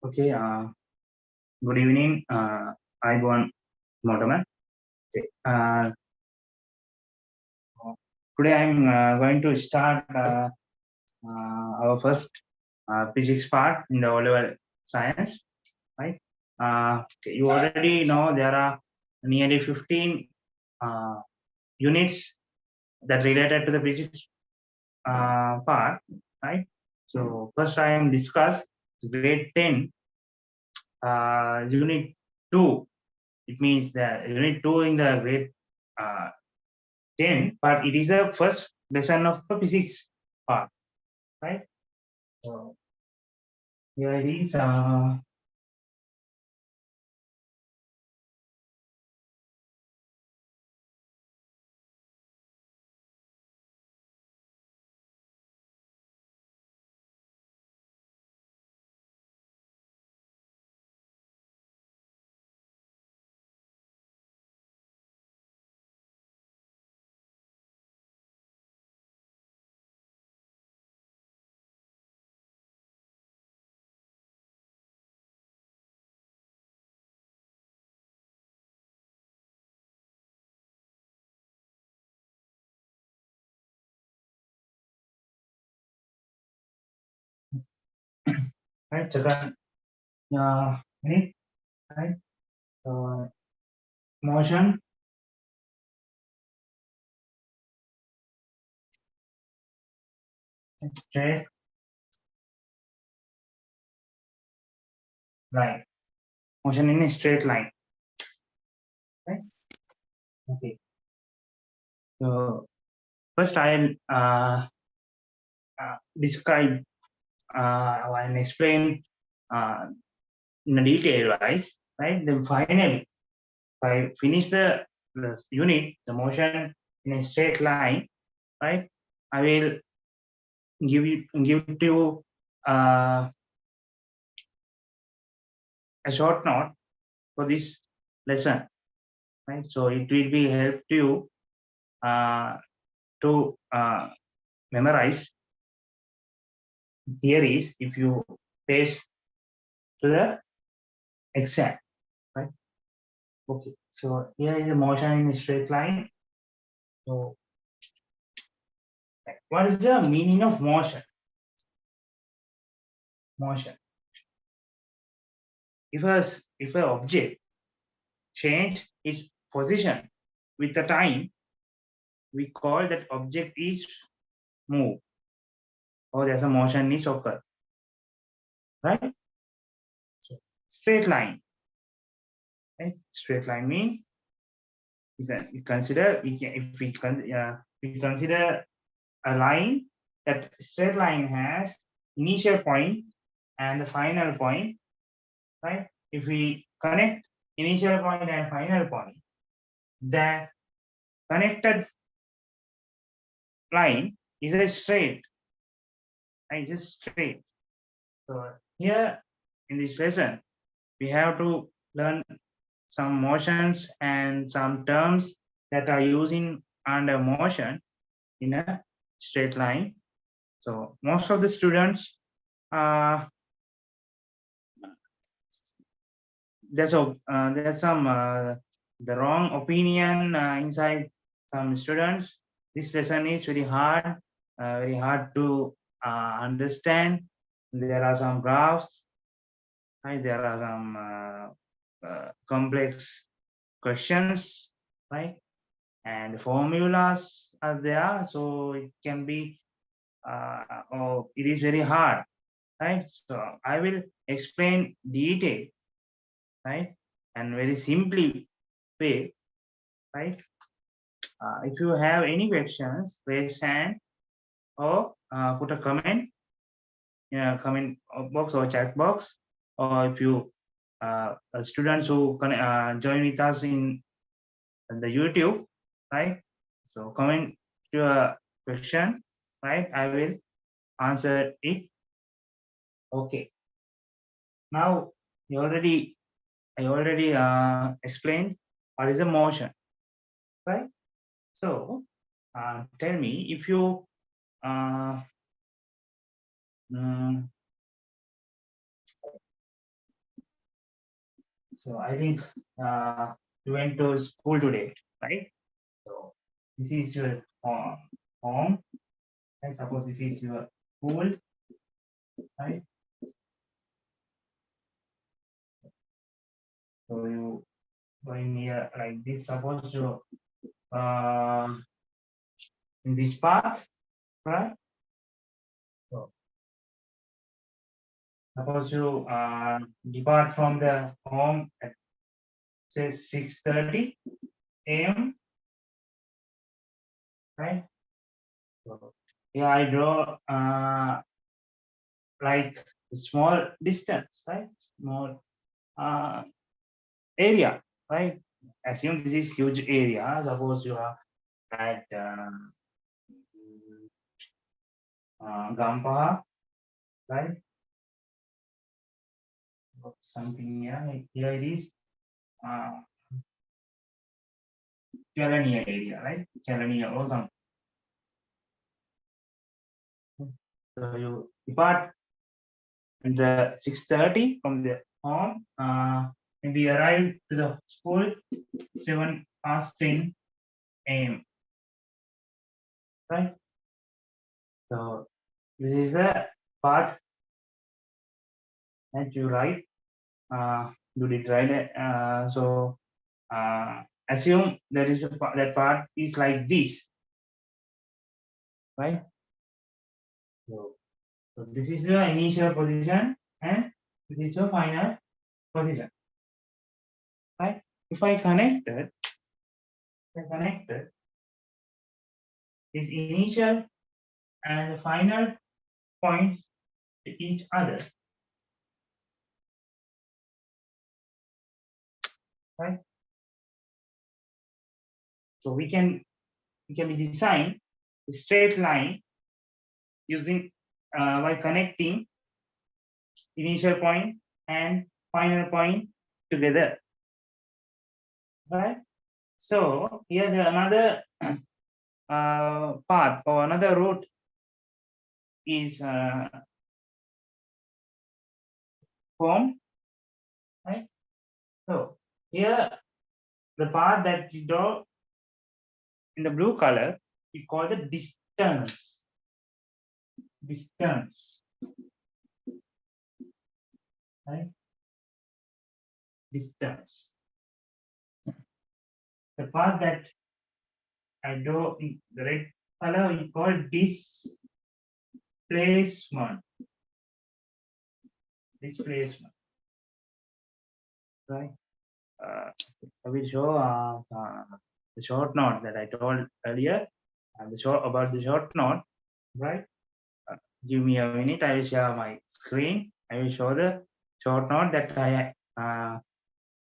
Okay. Good evening. I'm Motaman. Today I'm going to start our first physics part in the O-level science. Right. You already know there are nearly 15 units that related to the physics part. Right. So first I am discuss grade 10 unit 2. It means that unit 2 in the grade 10, but it is the first lesson of the physics part, right? So here it is. Right, second minute, right? Motion straight line. Motion in a straight line, right? Okay. So first I'll describe and explain in a detail wise, right? Then finally, if I finish the unit, the motion in a straight line, right? I will give to you a short note for this lesson, right? So it will be help to you to memorize theories if you face to the exam, right? Okay. So here is the motion in a straight line. So what is the meaning of motion? Motion. If an object change its position with the time, we call that object is move, or there's a motion is occur, right? So, straight line, right? Straight line means we consider if we consider a line, that straight line has initial point and the final point, right? If we connect initial point and final point, the connected line is a straight, right? Just straight. So here in this lesson, we have to learn some motions and some terms that are using under motion in a straight line. So most of the students, there's some the wrong opinion inside some students, this lesson is very hard to understand. There are some graphs, right? There are some complex questions, right? And formulas are there, so it can be it is very hard, right? So I will explain detail, right, and very simply way, right? If you have any questions, raise hand or put a comment in a comment box or chat box, or if you students who can join with us in the YouTube, right? So comment your question, right? I will answer it. Okay. Now I already explained what is the motion, right? So tell me if you uh, mm, so I think you went to school today, right? So this is your home. I suppose this is your school, right? So you going here like this. Suppose you in this path, right? So suppose you depart from the home at say 6:30 a.m., right? So yeah, I draw like a small distance, right? Small uh, area, right? Assume this is huge area. Suppose you are at Gampaha, right? Something here, like here it is uh, Chelania area, right? Chelania or something. So you depart in the 6:30 from the home, and we arrive to the school 7:10 a.m. Right? So this is the path that you write. You did write it. So assume that is that part is like this, right? So, so this is your initial position and this is your final position, right? If I connected this initial and the final points to each other, right? So we can be design a straight line using by connecting initial point and final point together, right? So here's another path or another route is formed, right? So here the path that you draw in the blue color we call the distance. Right? Distance. The path that I draw in the red color we call displacement. Right? I will show the short note that I told earlier, and the short about the short note, right? Give me a minute. I will share my screen. I will show the short note that I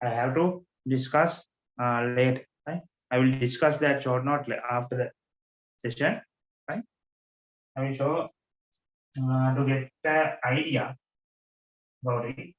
have to discuss later. Right? I will discuss that short note after the session. Right? I will show to get the idea about it.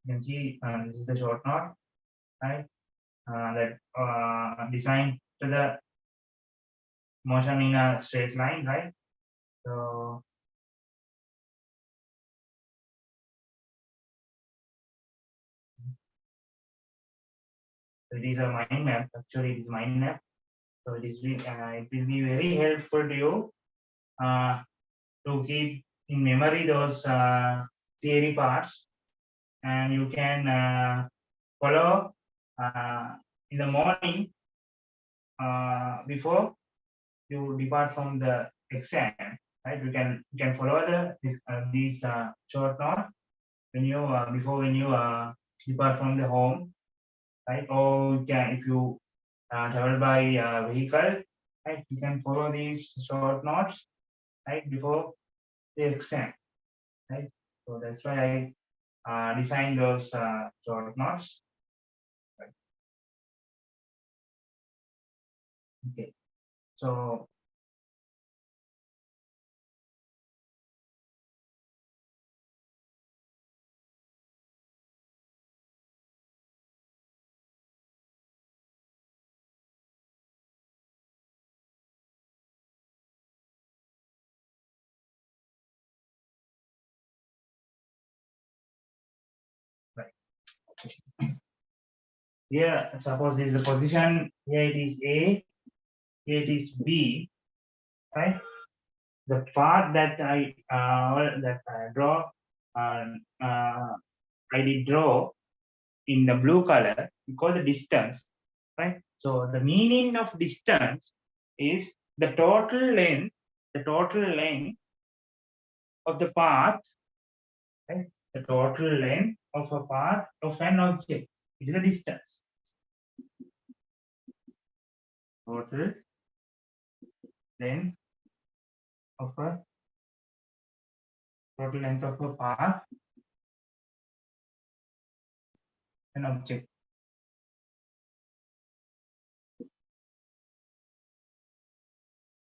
You can see this is the short knot, right? That designed to the motion in a straight line, right? So it is a mind map. Actually, it is mind map. So it will be very helpful to you to keep in memory those theory parts, and you can follow in the morning before you depart from the exam, right? You can follow these short notes when you depart from the home, right? Or you can, if you travel by vehicle, right? You can follow these short notes, right, before the exam, right? So that's why I designed those short notes. Right? Okay, so right here, suppose this is the position. Here it is A, here it is B, right? The path that I draw, I did draw in the blue color. We call the distance, right? So the meaning of distance is the total length of the path, right? The total length of a path of an object. It is a distance. Total length of a path, an object.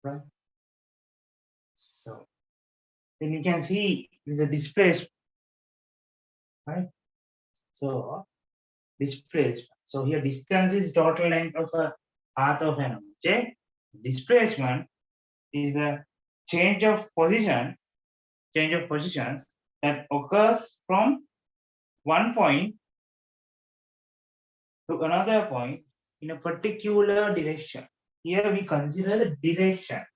Right. So then you can see this is a displacement, right? So displacement. So here distance is total length of a path of an object. Displacement is a change of positions that occurs from one point to another point in a particular direction. Here we consider the direction.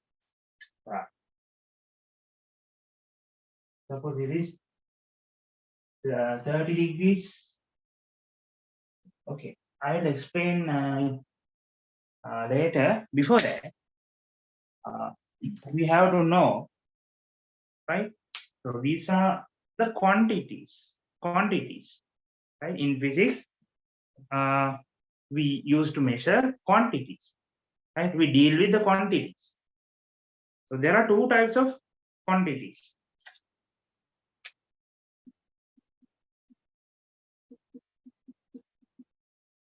Suppose it is 30 degrees. Okay, I will explain later. Before that, we have to know, right? So these are the quantities, right? In physics, we use to measure quantities, right? We deal with the quantities. So there are two types of quantities.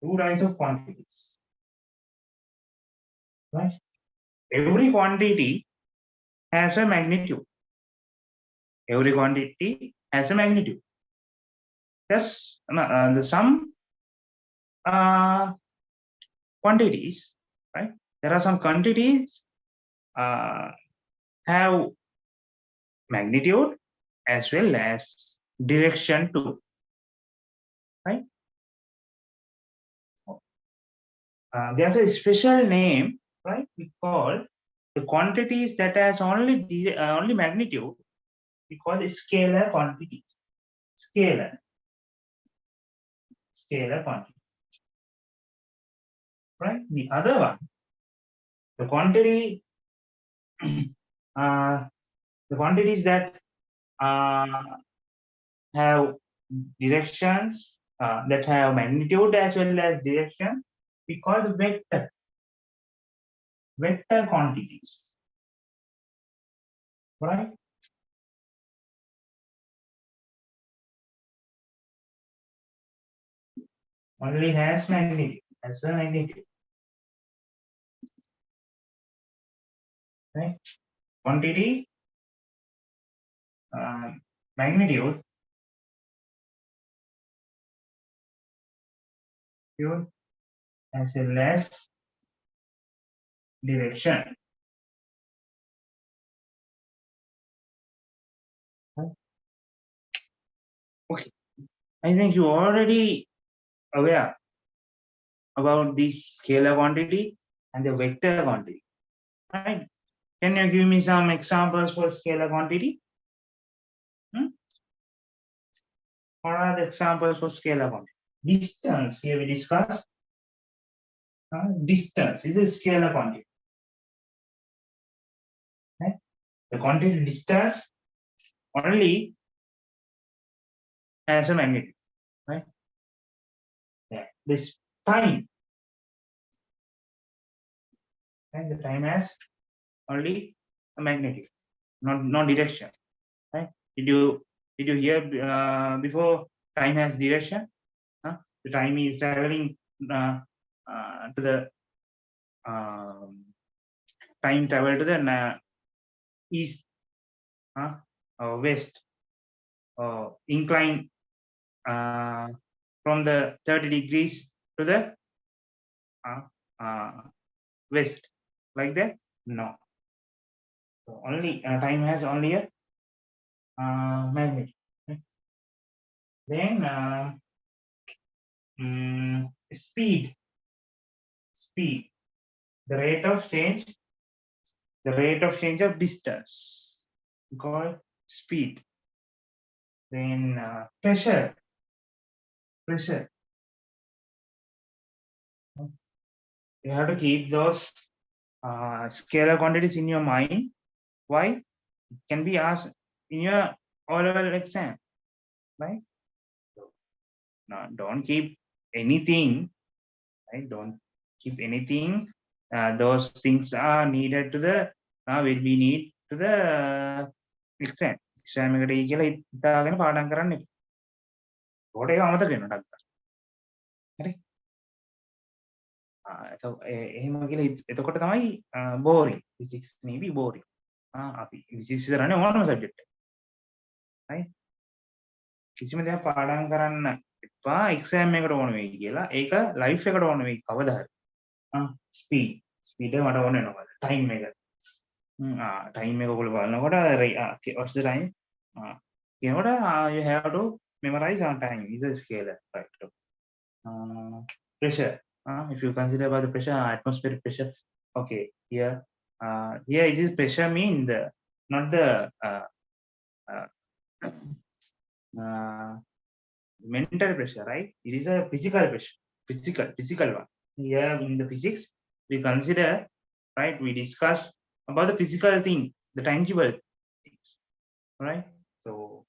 Two types of quantities, right? Every quantity has a magnitude. Every quantity has a magnitude. Yes, the some quantities, right? There are some quantities have magnitude as well as direction too, right? There's a special name, right? We call the quantities that has only magnitude. We call it scalar quantities. Scalar quantity, right? The other one, the quantity, the quantities that have directions, that have magnitude as well as direction, we call the vector quantities, right? Only has magnitude, as a magnitude, right? Quantity, magnitude, fuel as well as direction. Okay, I think you already aware about the scalar quantity and the vector quantity, right? Can you give me some examples for scalar quantity? What are the examples for scalar quantity? Distance, here we discuss. Distance is a scalar quantity. Right? The quantity distance only has a magnitude, right? Yeah. This time, and the time has only a magnitude, not direction, right? Did you hear before time has direction? The time is traveling to the time travel to the east or west or incline from the 30 degrees to the west, like that? No. So only time has only a magnitude. Then speed, the rate of change of distance, called speed. Then pressure. You have to keep those scalar quantities in your mind. Why? It can be asked in your O-level exam, right? No, don't keep anything, right? Don't keep anything. Those things are needed to the will be need to the exam. Exam එකට කියලා හිතාගෙන පාඩම් කරන්න එපා. ඒකට ඒක අමතක වෙනවා ඩක්කා. හරි? එහෙම කියලා එතකොට තමයි boring. Physics may be boring. අපි physics කරන්නේ ඕනම subject එක. right? කිසිම දෙයක් පාඩම් කරන්න එපා exam එකට ඕන වෙයි කියලා. ඒක life එකට ඕන වෙයි කවදා හරි. speed එක මට ඕන වෙනවා. time එක. time එක ඔයගොල්ලෝ බලනකොට what's the time? කියනකොට you have to memorize on time is a scalar, right? Pressure. If you consider about the pressure, atmospheric pressure, okay, here it is pressure mean the not the mental pressure, right? It is a physical pressure, physical one. Here in the physics we consider, right, we discuss about the physical thing, the tangible things, right? So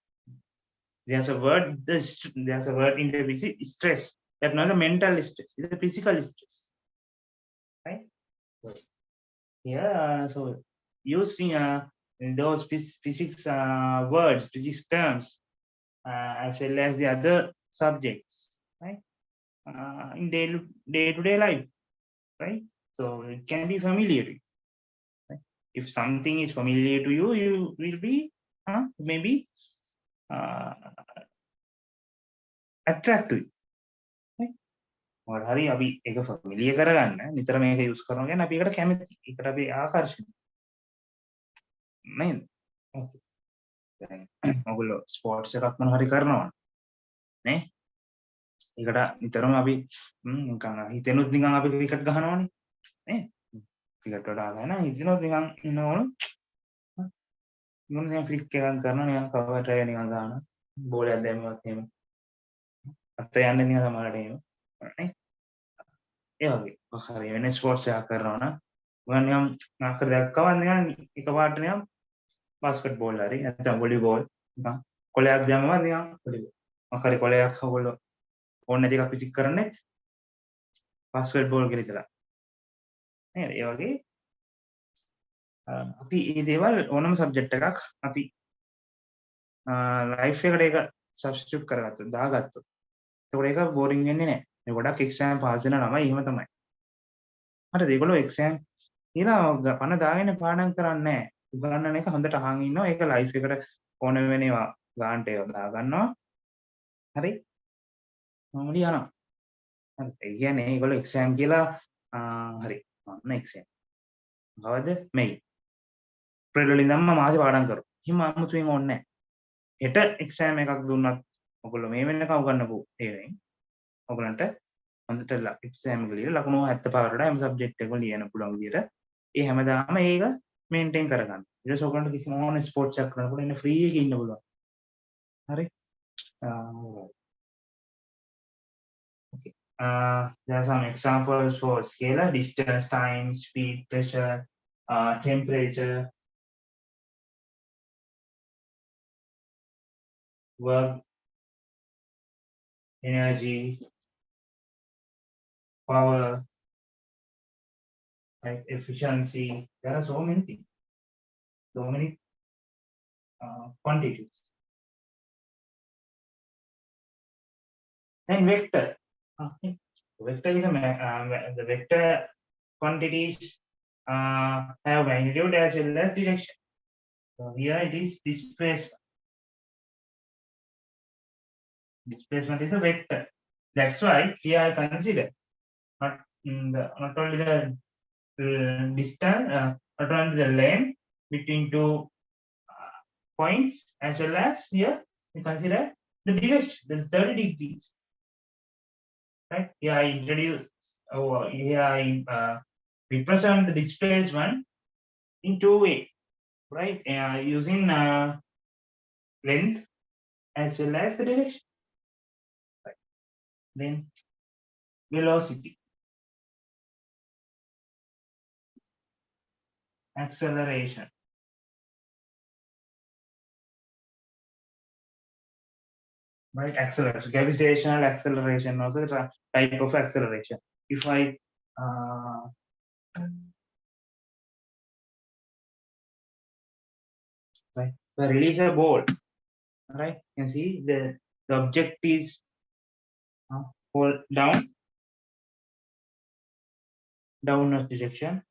there's a word in the physics, stress. That's not the mental stress, it's the physical stress, right? So here so using those physics words, physics terms, as well as the other subjects, right? In day-to-day life, right? So it can be familiar to you, right? If something is familiar to you, you will be maybe attracted to it. මොකද හරි අපි ඒක ෆැමිලියර් කරගන්න නිතර මේක use කරනවා කියන්නේ අපි ඒකට කැමති. ඒකට අපි ආකර්ෂණයි. නේද? දැන් ඔයගොල්ලෝ ස්පෝර්ට්ස් එකක් මොන හරි කරනවා නේ? ඒකට නිතරම අපි නිකන් හිතෙනුත් නිකන් අපි ක්‍රිකට් ගහනවානේ නේ? ක්‍රිකට් වලට ආගෙන හිතෙනුත් නිකන් ඉන්නවලු මොන නිකන් ෆ්ලික් එකක් කරනවා නිකන් කවර් ට්‍රයි නිකන් ගන්නවා. බෝලයක් දැම්මත් එහෙම. අත යන්නේ නිකන් සමහරට එහෙම. නේ? ඒ වගේ හරි වෙන ස්පෝර්ට්ස් එකක් කරනවා නම් මම නිකන් අක්කර දැක්කම නිකන් එකපාරට නිකන් බාස්කට් බෝල් හරි නැත්නම් වොලිබෝල් නිකන් කොලයක් දැම්මම නිකන් වොලිබෝල් මම හරි කොලයක් ඔයගොල්ලෝ ඕන නැති එකක් විසික් කරන්නේත් බාස්කට් බෝල් කියලා ඉතලා නේද? ඒ වගේ අපි මේ දේවල් ඕනම සබ්ජෙක්ට් එකක් අපි ලයිෆ් එකට ඒක සබ්ස්ටිටියුට් කරගත්තොත් දාගත්තොත් එතකොට ඒක බෝරින් වෙන්නේ නැහැ. මේ ගොඩක් එක්සෑම් පාස් වෙන ළමයි එහෙම තමයි. හරිද? ඒගොල්ලෝ එක්සෑම් කියලා පණ දාගෙන පාඩම් කරන්නේ නැහැ. උගන්නන එක හොඳට අහන් ඉන්නවා. ඒක ලයිෆ් එකට ඕන වෙන ඒවා ගාන්ට ඒවා දා ගන්නවා. හරි? මොමුලි යනවා. ඒ කියන්නේ ඒගොල්ලෝ එක්සෑම් කියලා හරි ඔන්න එක්සෑම්. කවද මෙයි. ඒප්‍රිල් වලින් ඉඳන්ම මාසෙ පාඩම් කරමු. එහෙම අමුතුවෙන් ඕනේ නැහැ. හෙට එක්සෑම් එකක් දුන්නත් ඔයගොල්ලෝ මේ වෙනකම් උගන්නපු ඒවෙන් ඔයගලන්ට හොඳට එක්සෑම් එක ලියලා ලකුණු 75 වලට හැම සබ්ජෙක්ට් එකම ලියන්න පුළුවන් විදියට ඒ හැමදාම ඒක මේන්ටේන් කරගන්න. ඊට පස්සේ ඔයගලන්ට කිසිම ඕන ස්පෝර්ට්ස් එකක් කරනකොට ඉන්න ෆ්‍රී එකේ ඉන්න පුළුවන්. හරි. Okay. There are some examples for scalar: distance, time, speed, pressure, temperature, work, energy, power, right? Efficiency. There are so many things, so many quantities. Then vector. Okay. Vector is the vector quantities have magnitude as well as direction. So here it is displacement. Displacement is a vector. That's why here I consider not only the distance, not only the length between two points, as well as here we consider the direction. That's 30 degrees. Right? Here I introduce. Here I represent the displacement in two ways. Right? Using length as well as the direction. Right. Then velocity, acceleration, right? Acceleration, gravitational acceleration, also the type of acceleration. If I right, so release a ball, right? You can see the object is hold downward direction.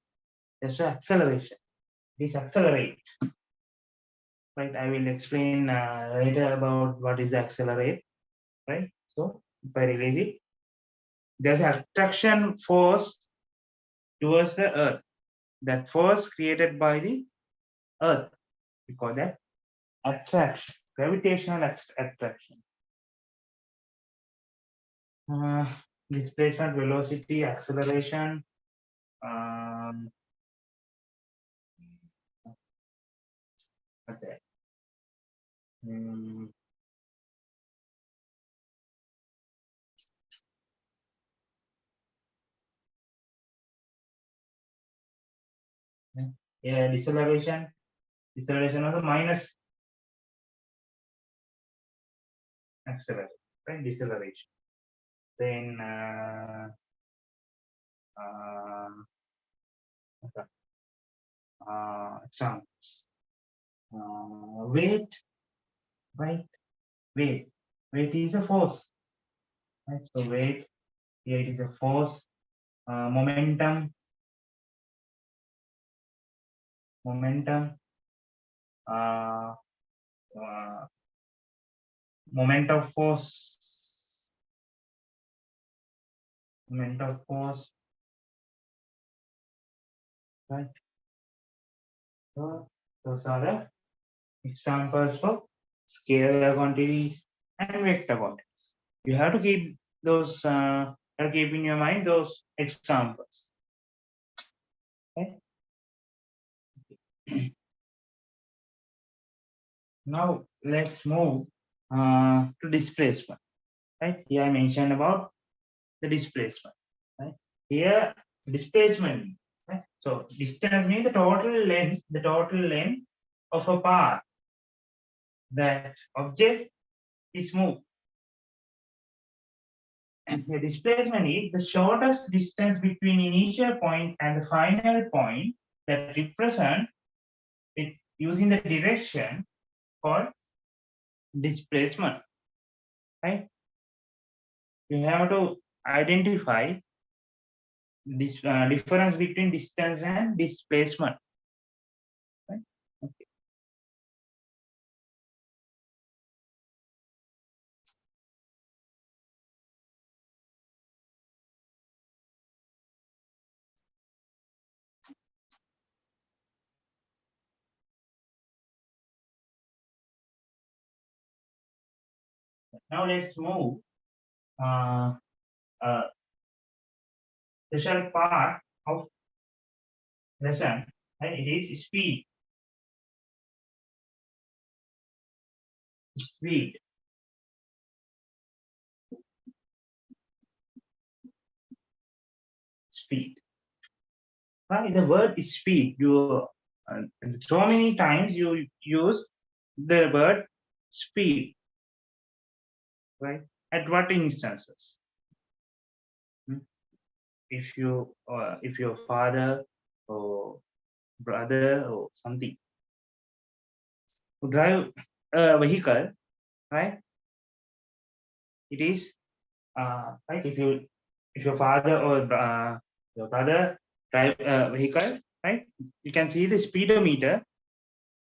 There's an acceleration. This accelerate. Right, I will explain later about what is the accelerate. Right, so if I release it, there's an attraction force towards the earth. That force created by the earth, we call that attraction, gravitational attraction. Displacement, velocity, acceleration, what's that? Yeah, deceleration of the minus acceleration, right? Deceleration. Then examples. Weight, right? Weight is a force, right? So weight here it is a force. Momentum, moment of force, right? So those are the examples for scalar quantities and vector quantities. You have to keep those keep in your mind those examples. Okay. Now let's move to displacement. Right, here I mentioned about the displacement. Right, here displacement. Right? So distance means the total length of a path that object is moved. The displacement is the shortest distance between initial point and the final point that represent it using the direction called displacement. Right? You have to identify this difference between distance and displacement. Right? Okay. Now let's move uh, special part of lesson, and it is speed. Speed. Speed. Right? The word is speed. You so many times you use the word speed, right? At what instances? If your father or brother or something who drive a vehicle, right? It is right. If your father or your brother drive a vehicle, right? You can see the speedometer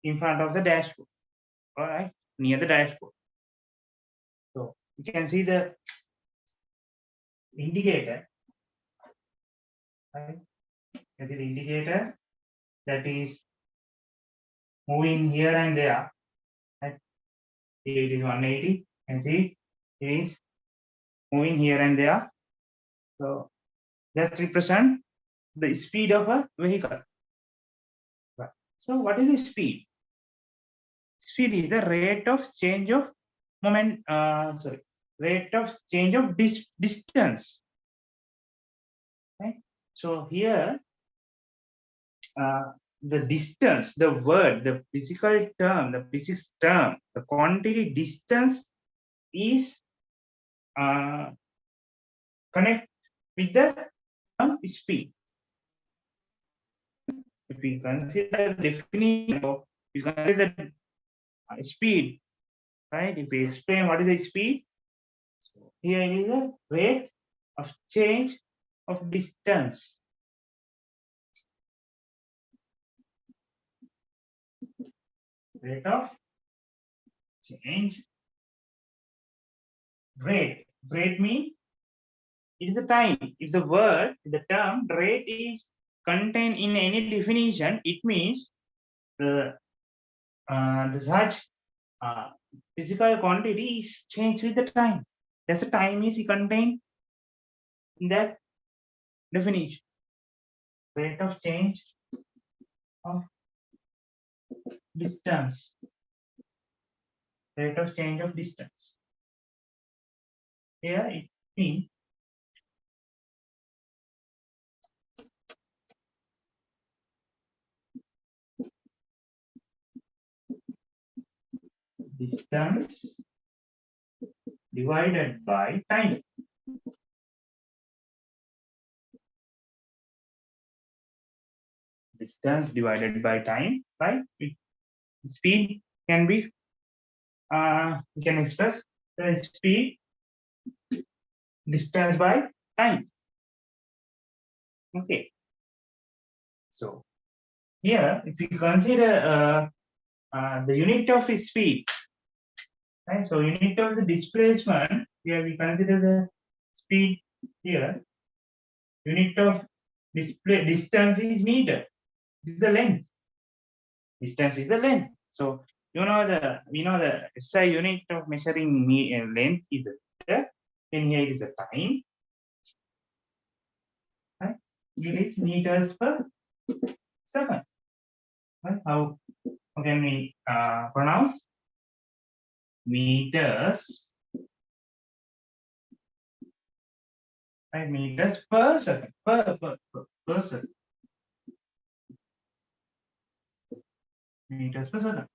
in front of the dashboard, all right, near the dashboard. So you can see the indicator, right? You can see the indicator that is moving here and there. Right? Here it is 180. And see it is moving here and there. So that represent the speed of a vehicle. Right. So what is the speed? Speed is the rate of change of moment. Rate of change of distance. Right. So here, the distance, the word, the physical term, the physics term, the quantity distance is connect with the term speed. If we consider the definition of, you consider the speed, right? If we explain what is the speed, so here is the rate of change of distance. Rate of change. Rate means it is the time. If the word, the term rate is contained in any definition, it means the such physical quantity is changed with the time. That's the time is contained in that definition. Rate of change of distance. Rate of change of distance. Here it means distance divided by time. Distance divided by time, right? Speed can be, we can express the speed distance by time. Okay. So here, if we consider the unit of speed, right? So unit of the displacement, here we consider the speed here. Unit of distance is meter. This is the length. Distance is the length. So we know the SI unit of measuring length is meter. Then here is the time. Right? It is meters per second. Right? How can we pronounce meters? Right? Meters per second. Per second. Meters per second.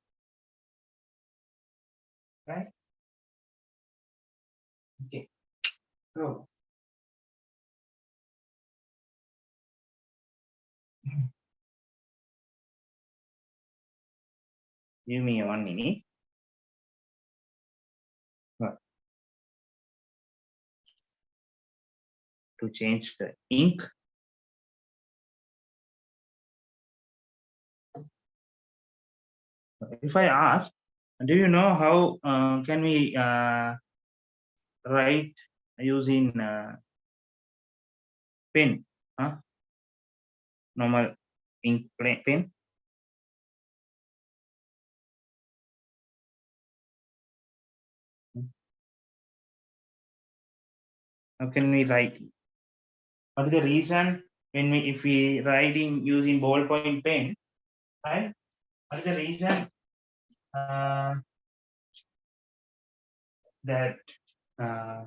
Right? Okay. So give me 1 minute. To change the ink. If I ask, do you know how can we write using pen? Normal ink pen. How can we write? What is the reason when if we write in using ballpoint pen, right? What is the reason that uh,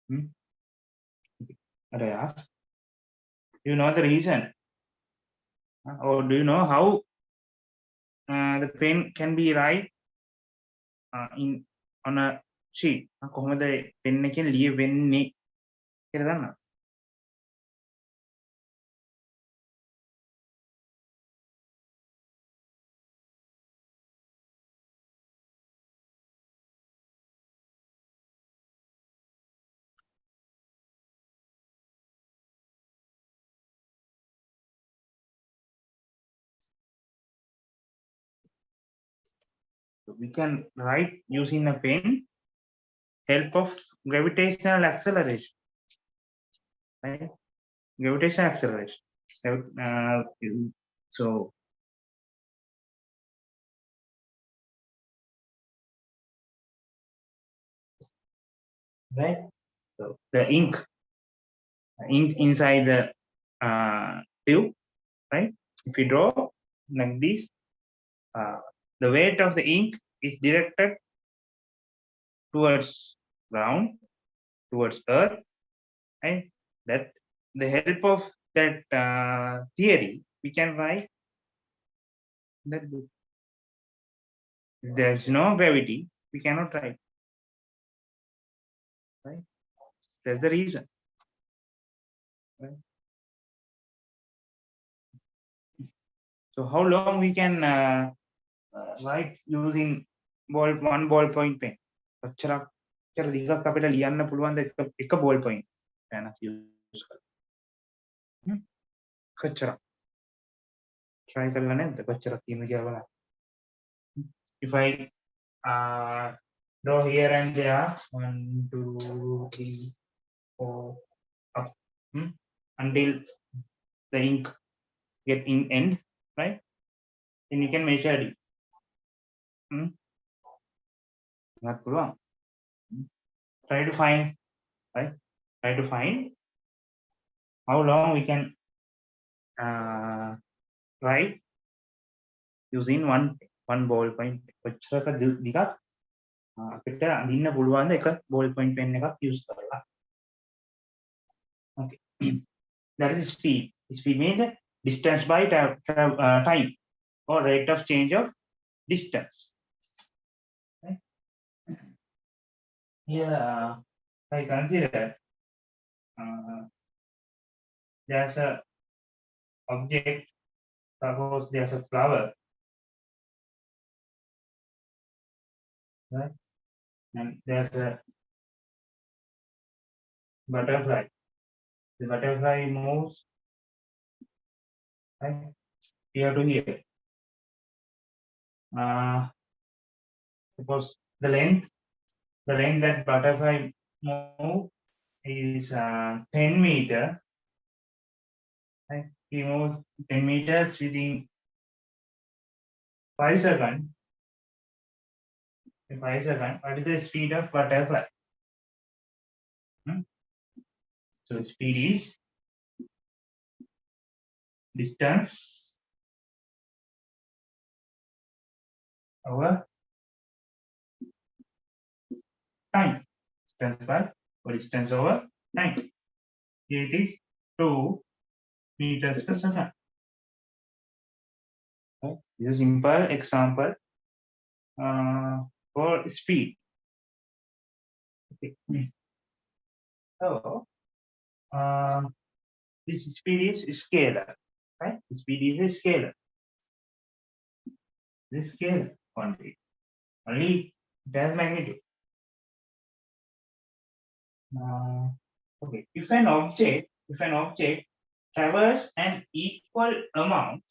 hmm? What I ask? Do you know the reason, or do you know how the pen can be write in on a sheet? කොහොමද pen එකෙන් ලියවෙන්නේ කියලා දන්නවද? So we can write using a pen help of gravitational acceleration, right? Gravitational acceleration. Uh, so right. So the ink inside the tube, right? If we draw like this, the weight of the ink is directed towards ground, towards earth, and that the help of that theory, we can write that if there's no gravity, we cannot write, right? That's the reason, right? So how long we can write using one ballpoint pen? කොච්චරක් දිගක් අපිට ලියන්න පුළුවන්ද එක ballpoint පැනක් use කරලා? කොච්චරක්? try කරලා නැද්ද කොච්චරක් තියෙනවද කියලා බලන්න. If I draw here and there 1 2 3 4 up until the ink get in end, right? Then you can measure it. Not wrong. Try to find, right? Try to find how long we can write using one ballpoint. කොච්චරක දිගක් අපිට අඳින්න පුළුවන්ද එක ballpoint pen එකක් use කරලා. Okay. That is speed. Speed means the distance by time or rate of change of distance. Right? Here, I consider there's a object. Suppose there's a flower, right? And there's a butterfly. The butterfly moves, right, here to here. Suppose the length that butterfly move is 10 meter. Right? He moves 10 meters within 5 seconds. In 5 seconds, what is the speed of butterfly? So speed is distance over time. Distance by or distance over time. Here it is 2 meters per second. Okay. This is a simple example for speed. Okay. So this speed is scalar, right? The speed is a scalar. This scalar quantity only it has magnitude. Okay, if an object travels an equal amount,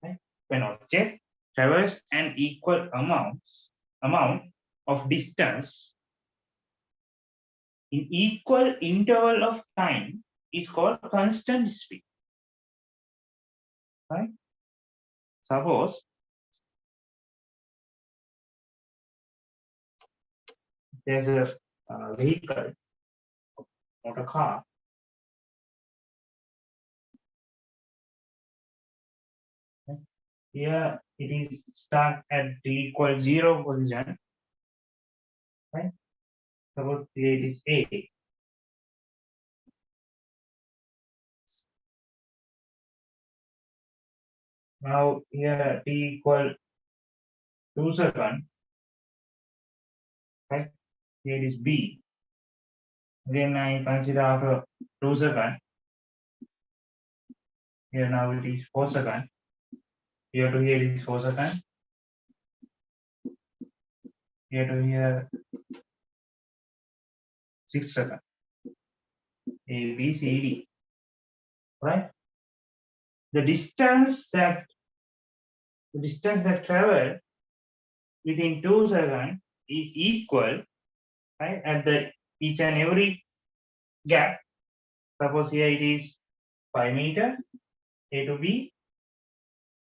right? If an object travels an equal amount of distance in equal interval of time is called constant speed, right? suppose there's a vehicle, motor car. Here it is start at t equals 0 position, right? Suppose here it is A. Now here t equal 2 seconds, right? Here is B. Then I consider after 2 seconds. Here now it is 4 seconds. Here to here is 4 seconds. Here to here 6 seconds. A, B, C, D. Right? The distance that travel within 2 seconds is equal, right? At the each and every gap. Suppose here it is 5 meter, A to B.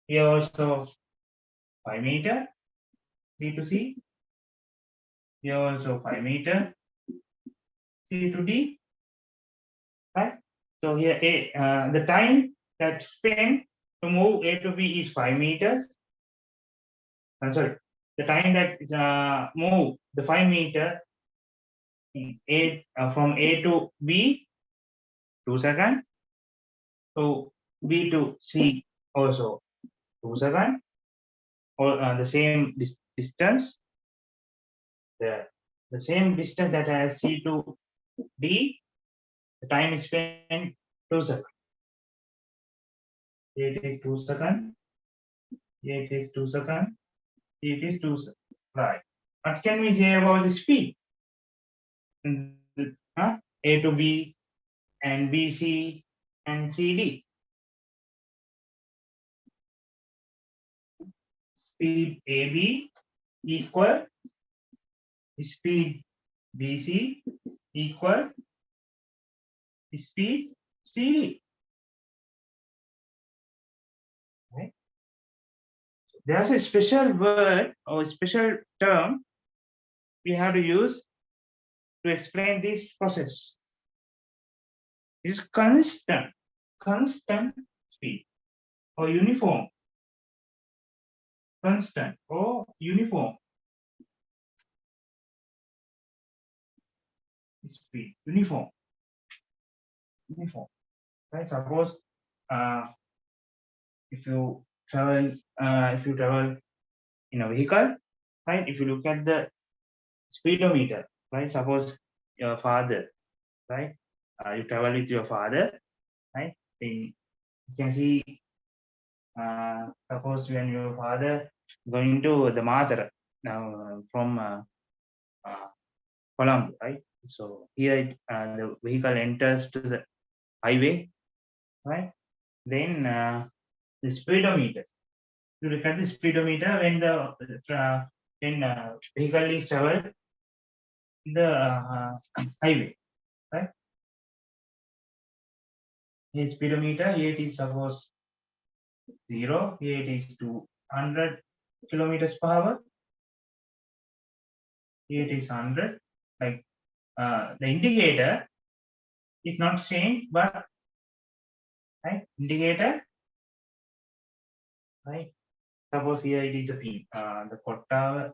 Here also 5 meter, B to C. Here also 5 meter, C to D. Right? So here A, the time that spent to move A to B is 5 meters. Sorry, the time that move the 5 meter A from A to B, 2 seconds. So B to C also 2 seconds, or the same distance. The same distance that has C to D, the time is spent 2 seconds. Here it is 2 seconds. Here it is 2 seconds. Here it is 2 seconds. Right. What can we say about the speed? A to B and BC and CD. Speed AB equal speed BC equal speed CD. Right? There's a special word or special term we have to use to explain this process. It's constant speed or uniform. Constant or uniform speed. Uniform. Right? Suppose if you travel in a vehicle, right? If you look at the speedometer, right? Suppose your father, right? You travel with your father, right? Then you can see, suppose when your father going to the mother now from Colombo, right? So here the vehicle enters to the highway, right? Then the speedometer. You look at the speedometer when the vehicle is travel the highway, right? Here speedometer, here it is suppose 0, here it is 200 kilometers per hour, here it is 100. Like the indicator is not changed, but right indicator, right? Suppose here it is the Kotta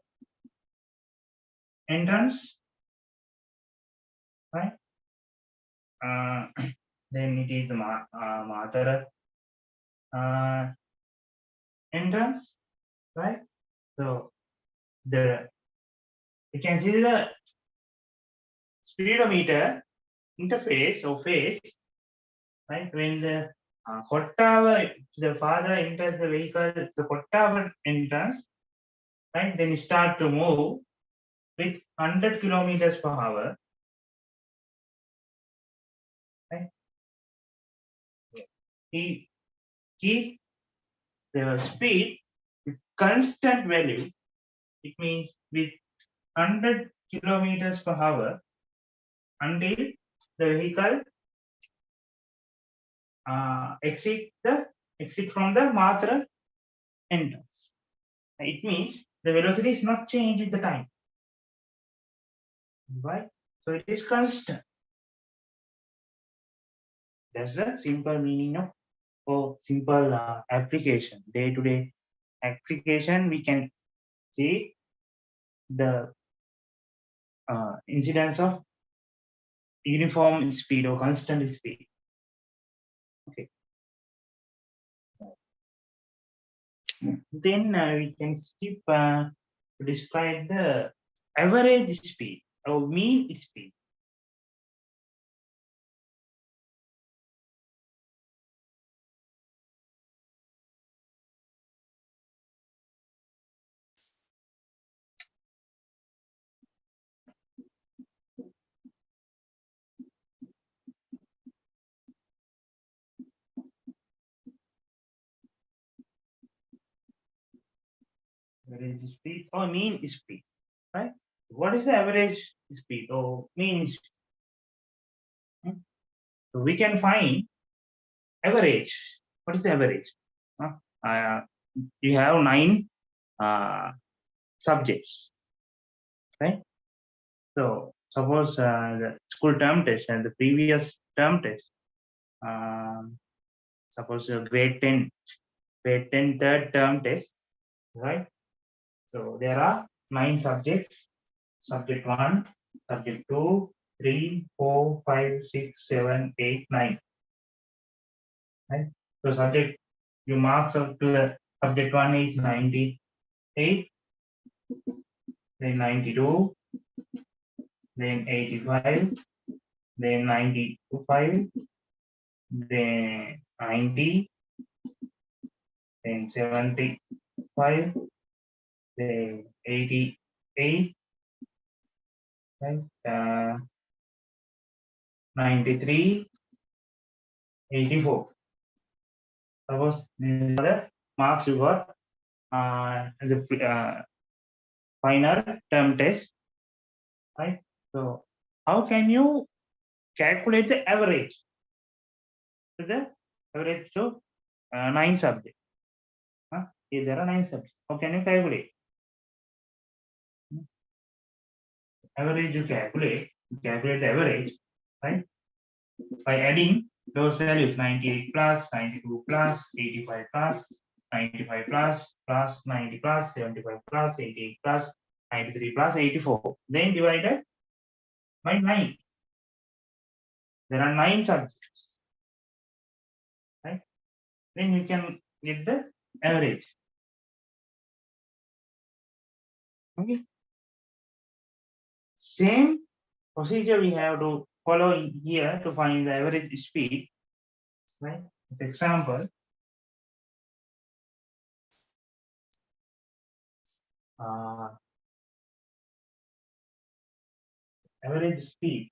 entrance, right? Then it is the Matara entrance, right? So you can see the speedometer interface or phase, right? When the Kotta, the father enters the vehicle, the Kotta entrance, right? Then start to move with 100 kilometers per hour, right? He keep the speed with constant value. It means with 100 kilometers per hour until the vehicle exit from the Matra entrance. It means the velocity is not changed with the time, right? So it is constant. That's the simple meaning of, or simple application, day-to-day application. We can see the incidence of uniform speed or constant speed. Okay. Then we can skip to describe the average speed or mean speed. Average speed or mean speed, right? What is the average speed or mean speed? So we can find average. What is the average? You have 9 subjects, right? So suppose the school term test and the previous term test, suppose grade 10 third term test, right? So there are 9 subjects: subject 1, subject 2, 3, 4, 5, 6, 7, 8, 9. Right? So subject, you marks up to the subject 1 is 98, then 92, then 85, then 95, then 90, then 75, then 88, right? 93, 84. Suppose these are the marks you got the final term test, right? So how can you calculate the average? The average to 9 subjects. Here there are 9 subjects. How can you calculate? Average you calculate the average, right? By adding those values: 98 plus, 92 plus, 85 plus, 95 plus 90 plus, 75 plus, 88 plus, 93 plus, 84. Then divided by 9. There are 9 subjects, right? Then you can get the average. Okay. Same procedure we have to follow in here to find the average speed, right? For example, average speed.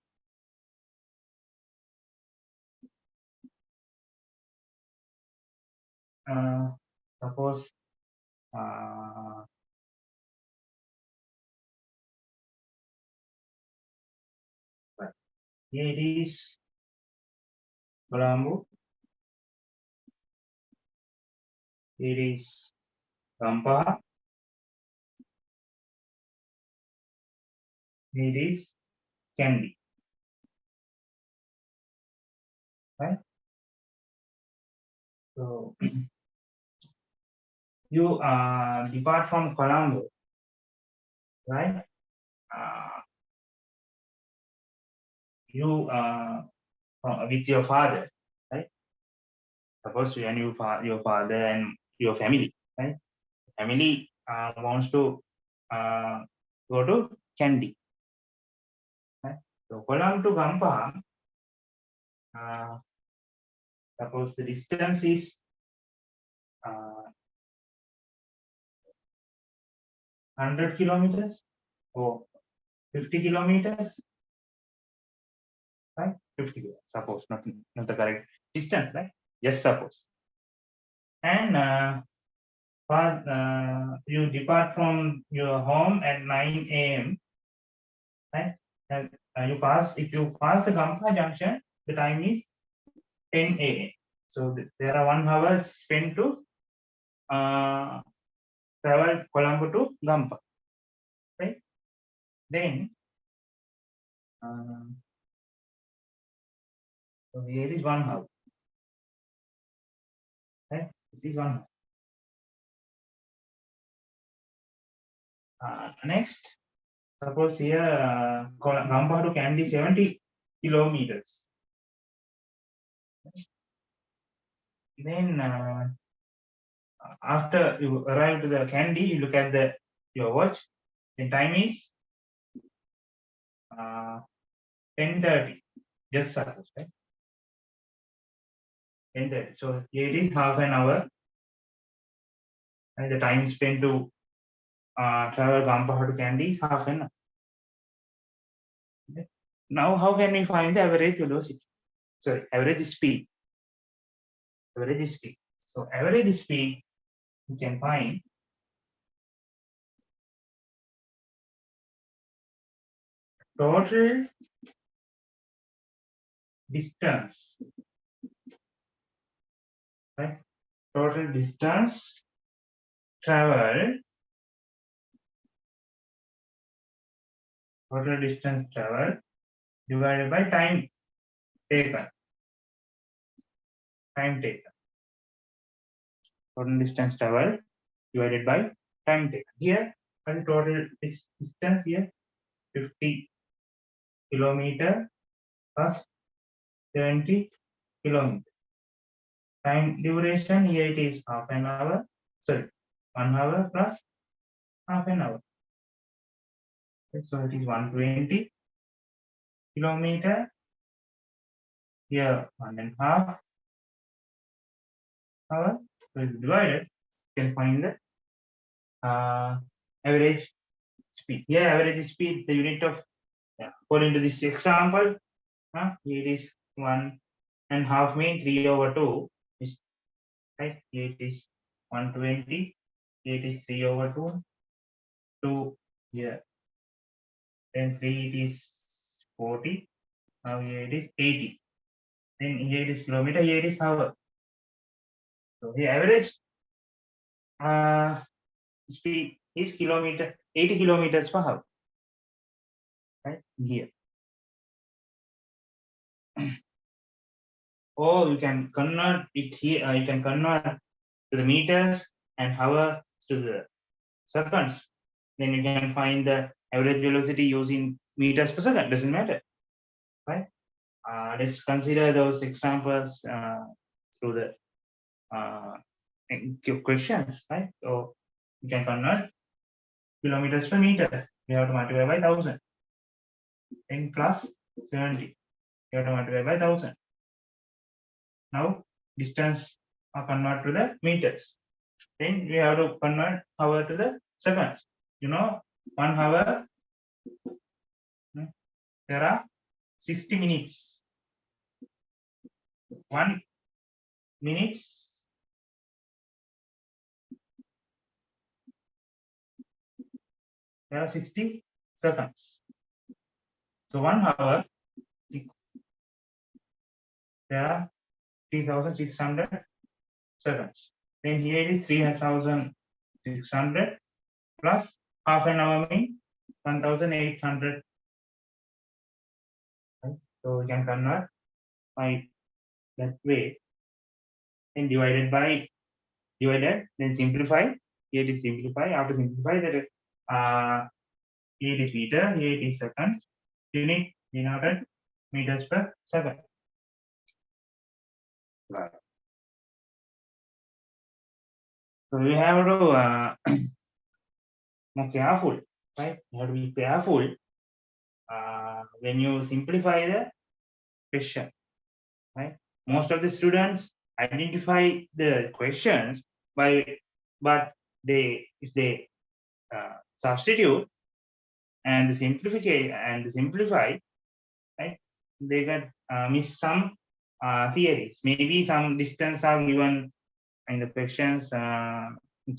Suppose here it is Colombo, it is Kampala, it is Candy, right? So you depart from Colombo, right? You with your father, right? Suppose you and your father and your family, right? Family wants to go to Candy, right? So Colombo to Kampala, suppose the distance is 100 kilometers or 50 kilometers, right? 50 kilometers, suppose, not the correct distance, right? Just suppose. And you depart from your home at 9 a.m., right? And if you pass the Kampala junction, the time is 10 a.m. So there are 1 hour spent to travel Colombo to Gampa, right? Then so here is 1 hour, right? This is 1 hour. Next, suppose here Gampa to Kandy 70 kilometers. Then after you arrive to the Kandy, you look at your watch. The time is 10:30. Just suppose, right? 10:30. So here is half an hour. And the time spent to travel Gampa to Kandy is half an hour. Okay. Now, how can we find the average velocity? Sorry, average speed. Average speed. So average speed you can find total distance, right? Total distance traveled, total distance traveled divided by time taken. Time taken. Total distance traveled divided by time taken. Here, what is total distance here? 50 kilometer plus 70 kilometer. Time duration here it is half an hour. Sorry, 1 hour plus half an hour. So it is 120 kilometer. Here 1.5 hour. So it's divided. You can find the average speed. Here average speed, the unit of according to this example, here is 1.5 mean 3/2 is right. Here it is 120. Here it is 3/2. 2 here. Then 3 it is 40. Now here it is 80. Then here it is kilometer. Here it is hour. So the average speed is 80 kilometers per hour. Right here. Or you can convert it here. You can convert to the meters and hour to the seconds. Then you can find the average velocity using meters per second. Doesn't matter, right? Let's consider those examples through the questions, right? So you can convert kilometers per meters. We have to multiply by 1000. 10 plus 70. You have to multiply by 1000. Now distance are convert to the meters. Then we have to convert hour to the seconds. You know, 1 hour there are 60 minutes. 1 minutes there are 60 seconds. So 1 hour there are 3600 seconds. Then here it is 3600 plus half an hour means 1800. Right? So we can convert by that way. Then divided, then simplify. Here it is simplify. After simplify that here it is meter, here it is seconds. Unit denoted meters per second. Right. So we have to more careful, right? You have to be careful when you simplify the question, right? Most of the students identify the questions but if they substitute and simplify, right? They can miss some theories. Maybe some distance are given in the questions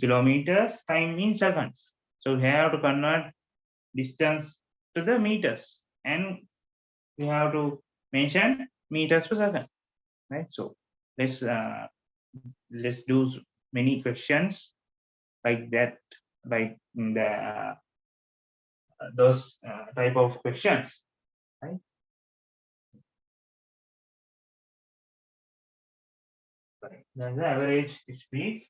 kilometers, time in seconds. So we have to convert distance to the meters, and we have to mention meters per second, right? So let's do many questions like that, like the those type of questions, right? Then the average speed.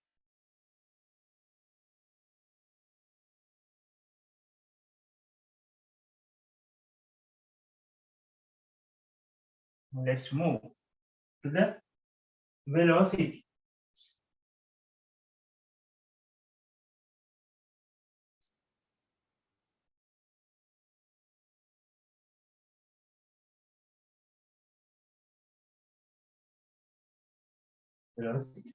Let's move to the velocity. Velocity.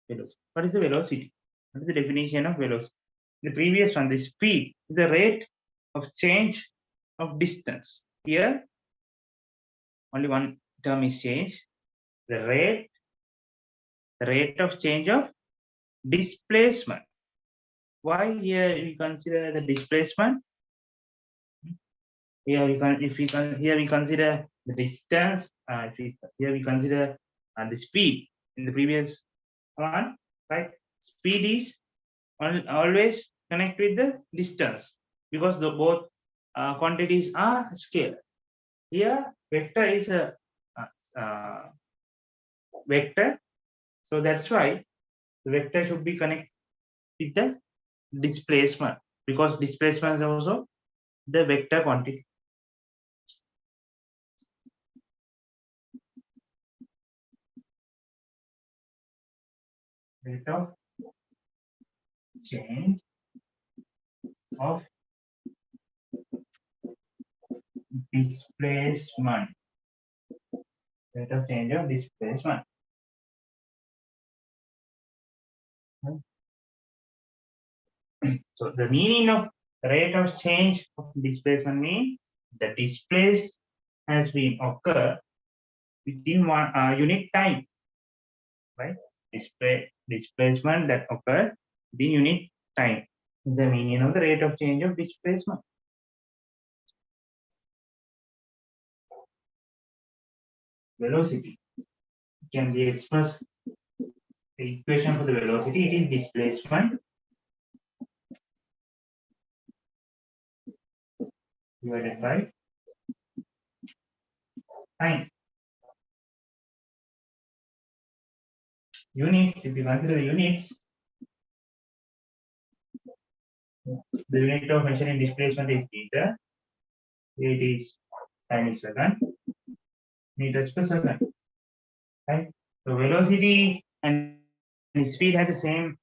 Velocity. What is the velocity? What is the definition of velocity? The previous one, the speed is the rate of change of distance. Here, only one term is changed. The rate of change of displacement. Why here we consider the displacement? Here we can, if we can, here we consider the distance. Here we consider the speed in the previous one, right? Speed is always connect with the distance because the both quantities are scalar. Here, vector is a vector, so that's why the vector should be connected with the displacement because displacement is also the vector quantity. Rate of change of displacement. Rate of change of displacement. So the meaning of rate of change of displacement means the displace has been occur within one unit time, right? Displacement that occur within unit time is the meaning of the rate of change of displacement. Velocity can be expressed. The equation for the velocity, it is displacement divided by time. Units, if you consider the units, the unit of measuring displacement is meter. It is time in second, meters per second. Right? So velocity and speed have the same.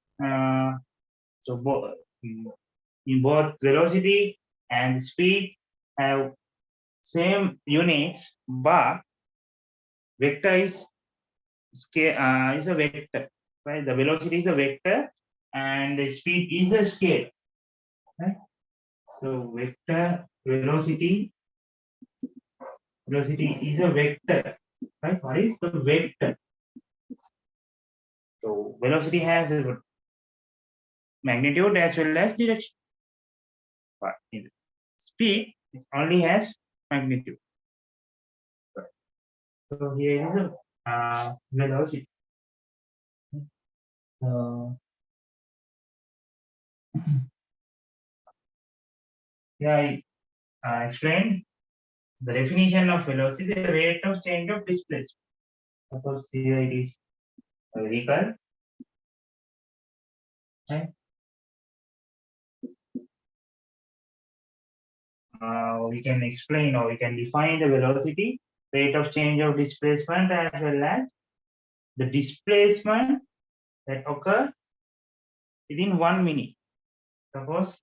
So both in both velocity and speed have same units, but vector is scale is a vector, right? The velocity is a vector and the speed is a scale, right? So vector velocity is a vector, right? What is the vector? So velocity has a magnitude as well as direction, but in speed it only has magnitude. So here is a velocity. Yeah, I explained the definition of velocity, the rate of change of displacement. Suppose here it is a vehicle, right? We can explain or we can define the velocity, rate of change of displacement, as well as the displacement that occur within 1 minute. Suppose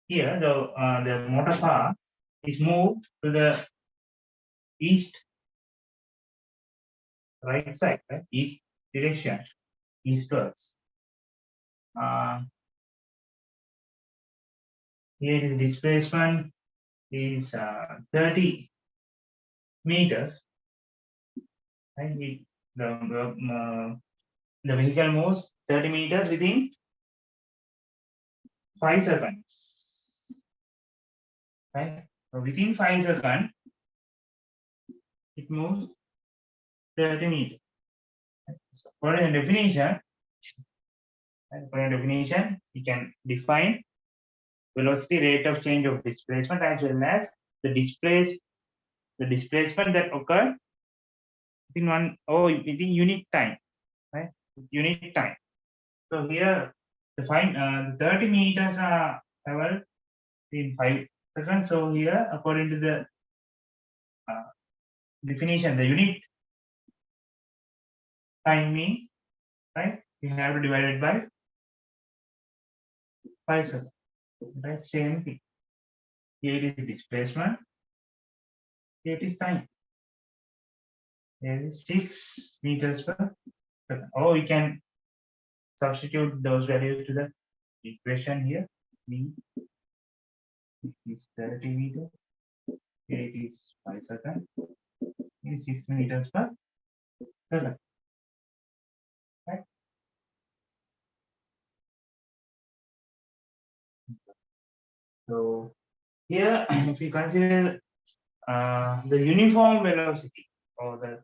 here the motor car is moved to the east right side, right? East direction, eastwards. Here is displacement is 30 meters, and the vehicle moves 30 meters within 5 seconds, right? So within 5 seconds, it moves 30 meters. For the definition, we can define velocity rate of change of displacement as well as the displacement that occur within unit time, right? Unit time. So here the 30 meters are traveled in 5 seconds. So here, according to the definition, the unit time mean, right? We have to divide it by 5 seconds, right? Same thing. Here it is displacement. Here it is time. Here is 6 meters per second. Or we can substitute those values to the equation here. V is 30 meters. Here it is 5 seconds. It is 6 meters per second. Right? So here, if we consider the uniform velocity or the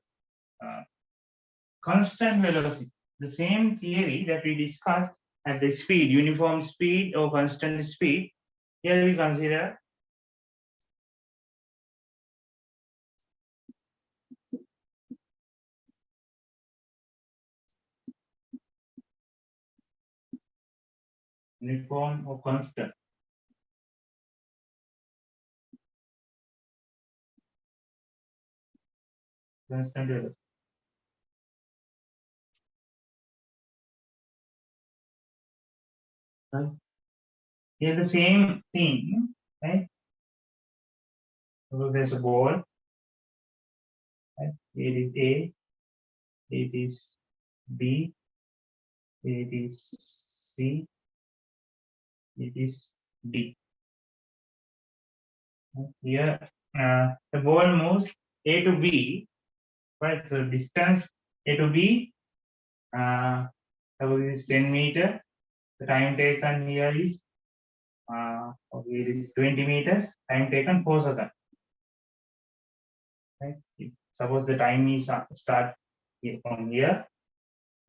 constant velocity, the same theory that we discussed at the speed, uniform speed or constant speed, here we consider uniform or constant. Constant velocity. Right? Here's the same thing, right? So there's a ball, right? It is A, it is B, it is C, it is D. Here, the ball moves A to B, right? So distance A to B, suppose is 10 meter. The time taken here is, it is 20 meters. Time taken 4 seconds. Right? Suppose the time is start from here.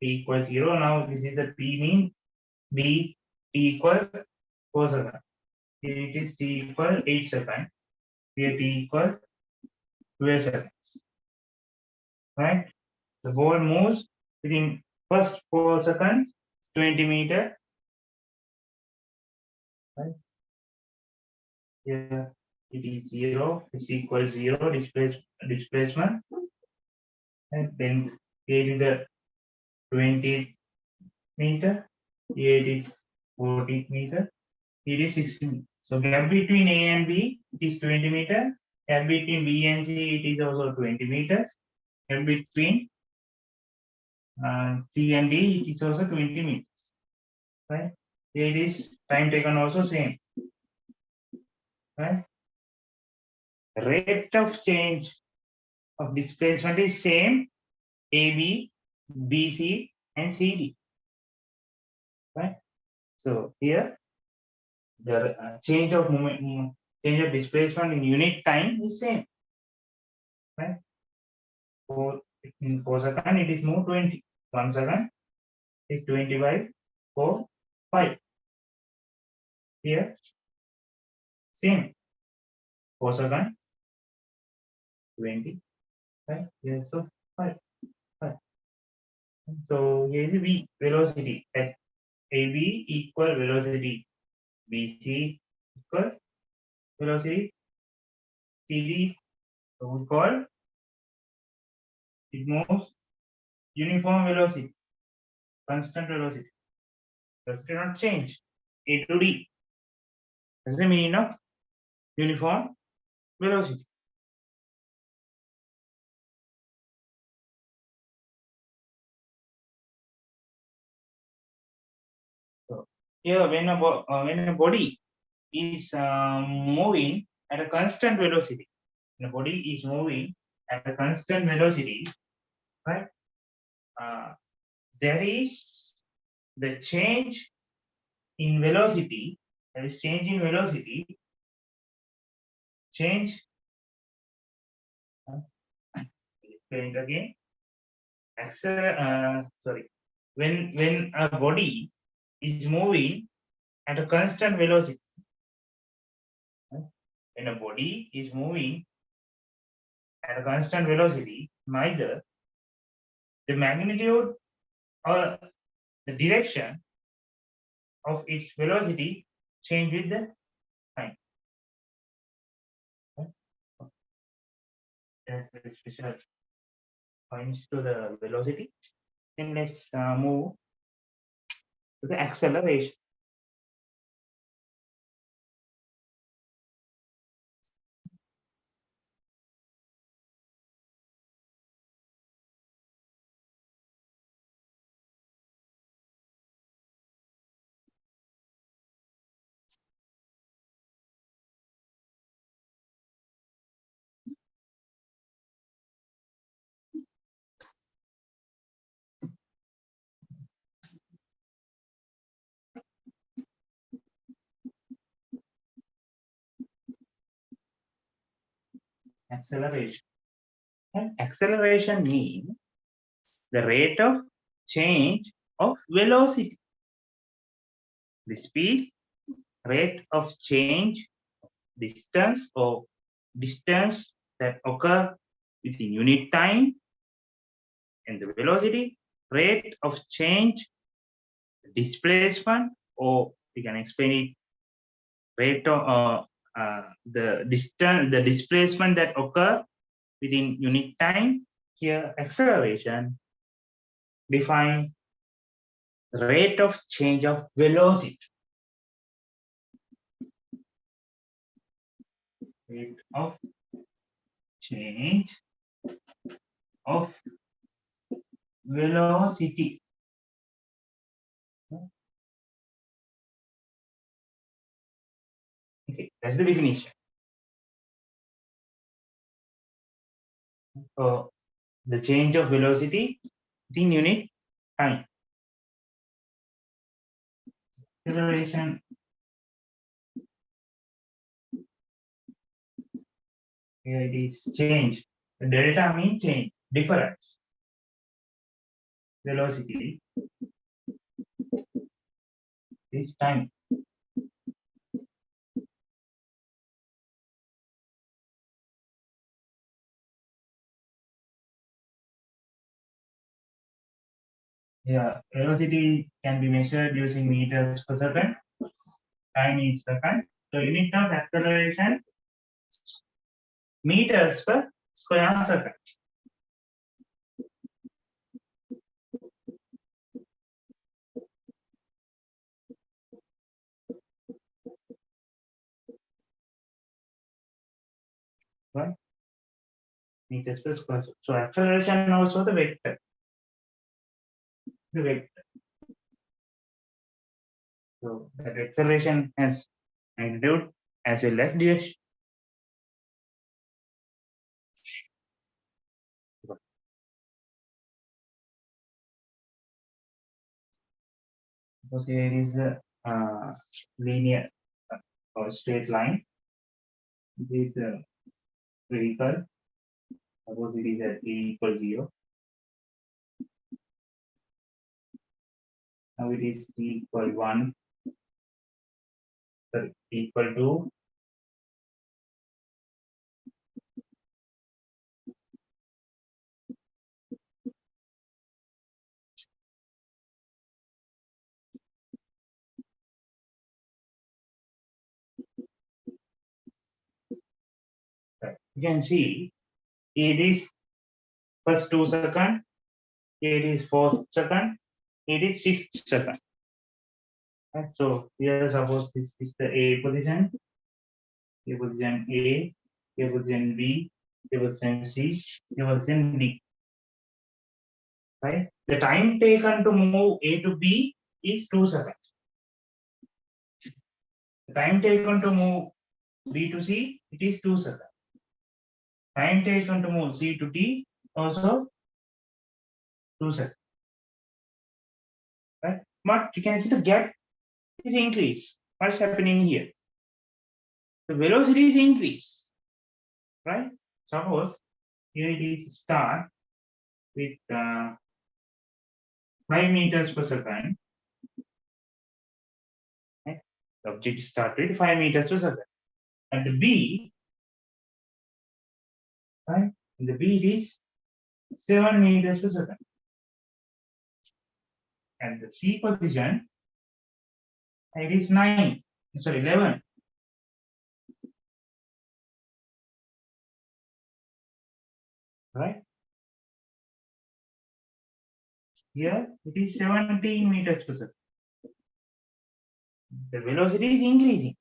T equals 0. Now this is the T means B T equal 4 seconds. Here it is T equal 8 seconds. Here T equal 12 seconds. Right? The ball moves within first 4 seconds, 20 meter. Right? Here it is 0, is equal 0 displacement. And then here is a 20 meter. Here it is 40 meter. Here is 16. So gap between A and B is 20 meter. Gap between B and C it is also 20 meters. Gap between C and D it is also 20 meters. Right? Here it is time taken also same. Right? Rate of change of displacement is same AB, BC, and CD. Right? So here the change of moment, change of displacement in unit time is same. Right? In 4 seconds it is moved 20. 1 second is 25 4 5. Here same 4 seconds 20. Right? Here so 5. So here is V velocity at AB equal velocity BC equal velocity CD. So we call it moves uniform velocity, constant velocity. Velocity not change. A to D. That's the meaning of uniform velocity. So here when a body is moving at a constant velocity, the body is moving at a constant velocity, right? There is the change in velocity. There is change in velocity. Change explain it again. When a body is moving at a constant velocity, when a body is moving at a constant velocity, neither the magnitude or the direction of its velocity change with the time. That's the special points to the velocity. Then let's move to the acceleration. Acceleration. And acceleration means the rate of change of velocity. The speed, rate of change, distance or distance that occur within unit time, and the velocity, rate of change, displacement, or we can explain it rate of the distance, the displacement that occur within unit time. Here, acceleration define rate of change of velocity. Rate of change of velocity. Okay, that's the definition. So the change of velocity within unit time. Acceleration here it is change. The delta means change, difference. Velocity is time. Yeah, velocity can be measured using meters per second. Time is second. So unit of acceleration meters per square second. Right? Meters per square second. So acceleration also the vector. The vector. So that acceleration has magnitude as well as direction. Because here is the linear or straight line. This is the vehicle. Suppose it is at a equal 0. Now it is t equal 1, sorry, t equal 2. You can see it is first 2 seconds, it is 4 seconds, it is 6 seconds. Right? So here suppose this is the A position, A position A, A position B, A position C, A position D. Right? The time taken to move A to B is 2 seconds. The time taken to move B to C, it is 2 seconds. Time taken to move C to D also 2 seconds. Right? But you can see the gap is increased. What's happening here? The velocity is increased. Right? Suppose here it is start, with 5 meters per second. Right? The object starts with 5 meters per second. At the B, right? In the B, it is 7 meters per second. And the C position, it is 11. Right? Here it is 17 meters per second. The velocity is increasing.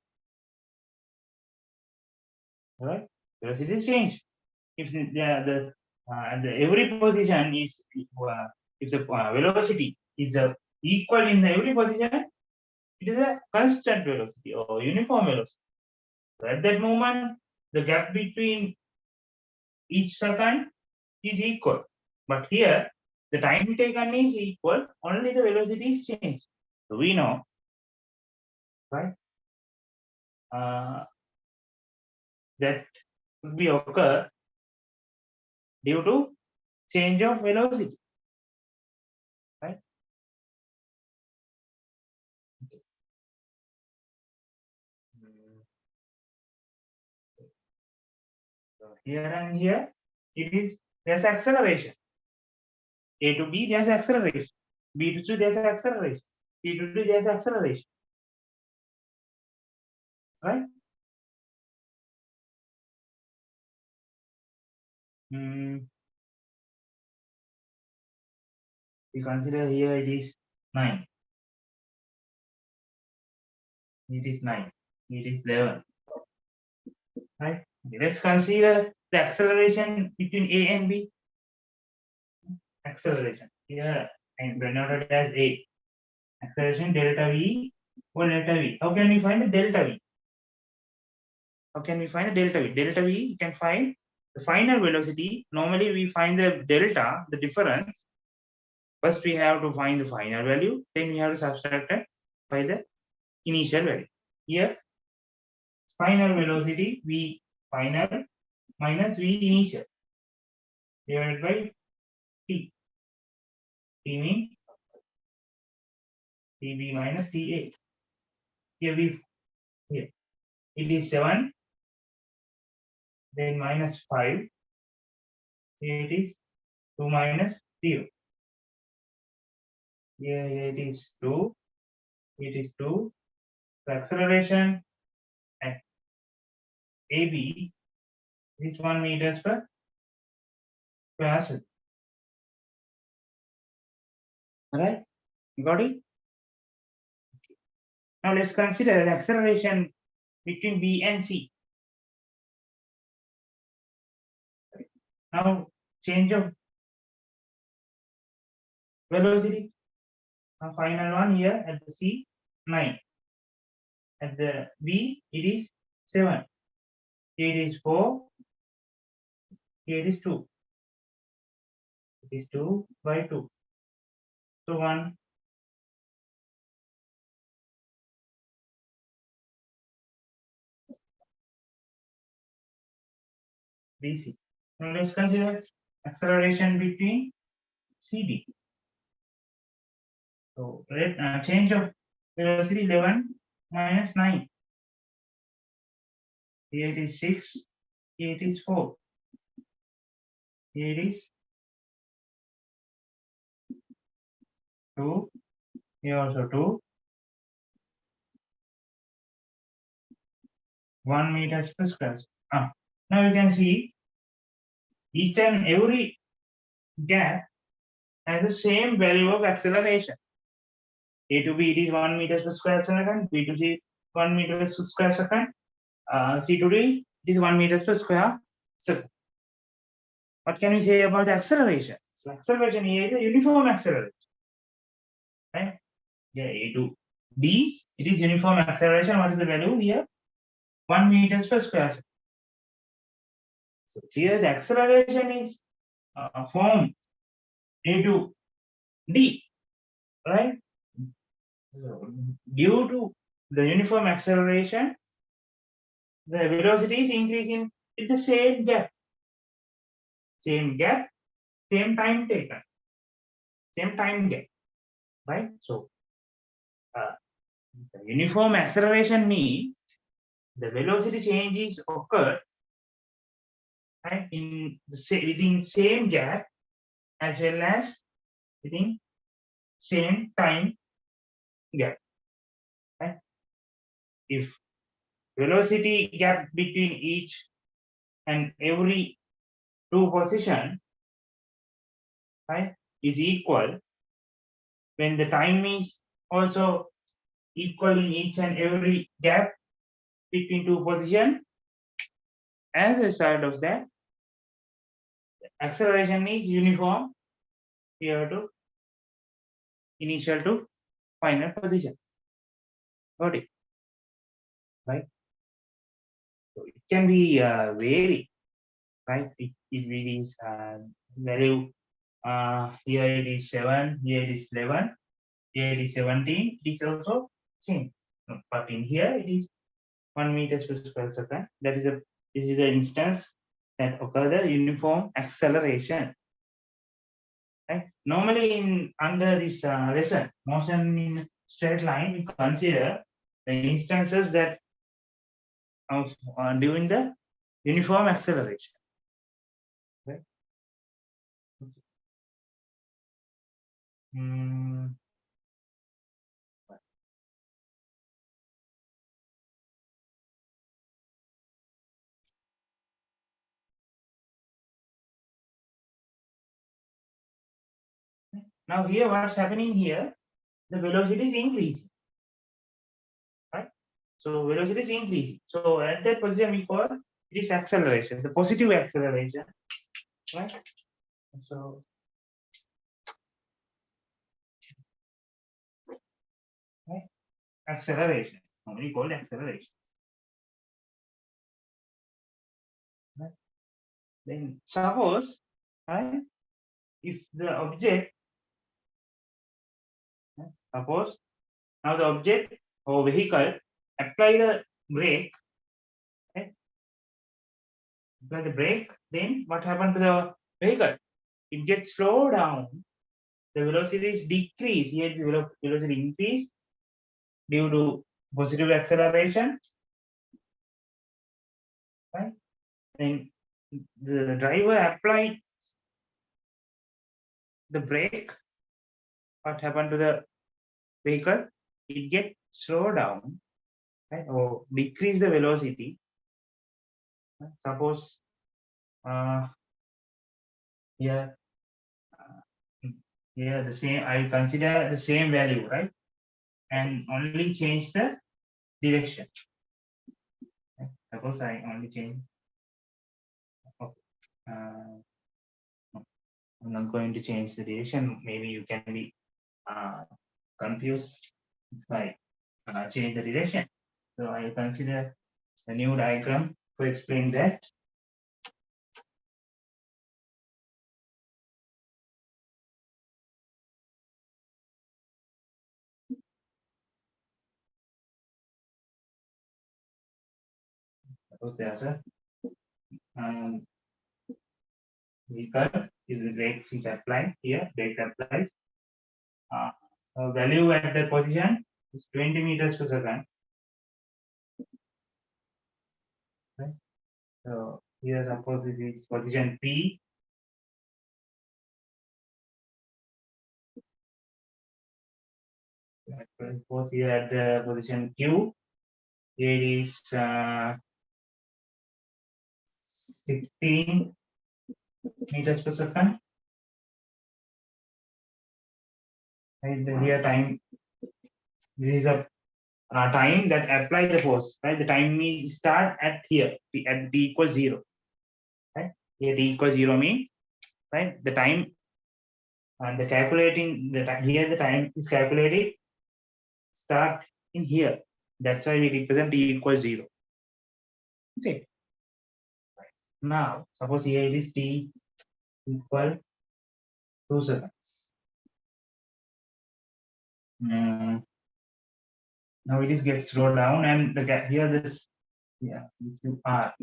Right? Velocity is changed. If every position is if the velocity is equal in every position, it is a constant velocity or uniform velocity. So at that moment, the gap between each second is equal. But here, the time taken is equal, only the velocity is changed. So we know, right? That could be occur due to change of velocity, right? So here and here, there's acceleration. A to B, there's acceleration. B to C, there's acceleration. C to D, there's acceleration. Right? We consider here it is 9. It is 9. It is 11. Right? Let's consider the acceleration between A and B. Acceleration. Here and denoted as A. Acceleration delta V or delta V. How can we find the delta V? How can we find the delta V? Delta V, you can find the final velocity. Normally we find the delta, the difference. First we have to find the final value, then we have to subtract it by the initial value. Here, final velocity V final minus V initial divided by T. T means TB minus TA. Here it is 7, then minus 5. Here it is 2 minus 0. Here it is 2. It is 2. The acceleration at AB is 1 meters per square second. Alright, you got it? Now let's consider the acceleration between B and C. Now change of velocity. Now final one here at the C 9. At the B it is 7. Here it is 4. Here it is 2. It is 2 by 2. So 1. BC. Now let's consider acceleration between CD. So let change of velocity 11 minus 9. Here it is 6. Here it is 4. Here it is 2. Here also 2. 1 meters per square. Now you can see each and every gap has the same value of acceleration. A to B it is 1 meters per square second, B to C 1 meters per square second, C to D it is 1 meters per square second. What can we say about the acceleration? So acceleration here is a uniform acceleration. Right? Yeah, A to B it is uniform acceleration. What is the value here? 1 meters per square second. So here the acceleration is formed A to D, right? So due to the uniform acceleration, the velocity is increasing with the same gap. Same gap, same time taken, same time gap, right? So the uniform acceleration means the velocity changes occur, right, in within same gap as well as within same time gap, right? If velocity gap between each and every two position, right, is equal, when the time is also equal in each and every gap between two position, as a result of that, acceleration is uniform here to initial to final position. Got it? Right? So it can be varied, right? If it is value, here it is 7, here it is 11, here it is 17, it is also same. But in here it is 1 meters per square second. That is this is the instance that occur the uniform acceleration. Right? Normally, in under this lesson, motion in straight line, we consider the instances that of during the uniform acceleration. Right? Now here, what's happening here? The velocity is increasing. Right? So velocity is increasing. So at that position, we call it is acceleration, the positive acceleration. Right? So right? Acceleration, normally called acceleration. Right? Then suppose, right, if the object, suppose now the object or vehicle apply the brake, right? Apply the brake, then what happened to the vehicle? It gets slowed down. The velocity is decreased. Here the velocity increase due to positive acceleration, right? Then the driver applied the brake. What happened to the vehicle? It gets slowed down, right, or decrease the velocity. Suppose here, here the same, I consider the same value, right, and only change the direction. Okay. Suppose I only change. Okay. I'm not going to change the direction. Maybe you can be confused if I change the direction. So I consider a new diagram to explain that. Suppose there's a vehicle is the brakes is applied here, brake applies. Value at the position is 20 meters per second. Right? So here suppose this is position P. Suppose here at the position Q, here is 16 meters per second. Right? Here time, this is a time that apply the force. Right? The time means start at here at t equals 0. Right? Here t equals 0 means, right, the time and the calculating the time, here the time is calculated start in here. That's why we represent t equals 0. Okay. Now suppose here it is t equal 2 seconds. Now it is gets slowed down, and the gap here this, yeah, r.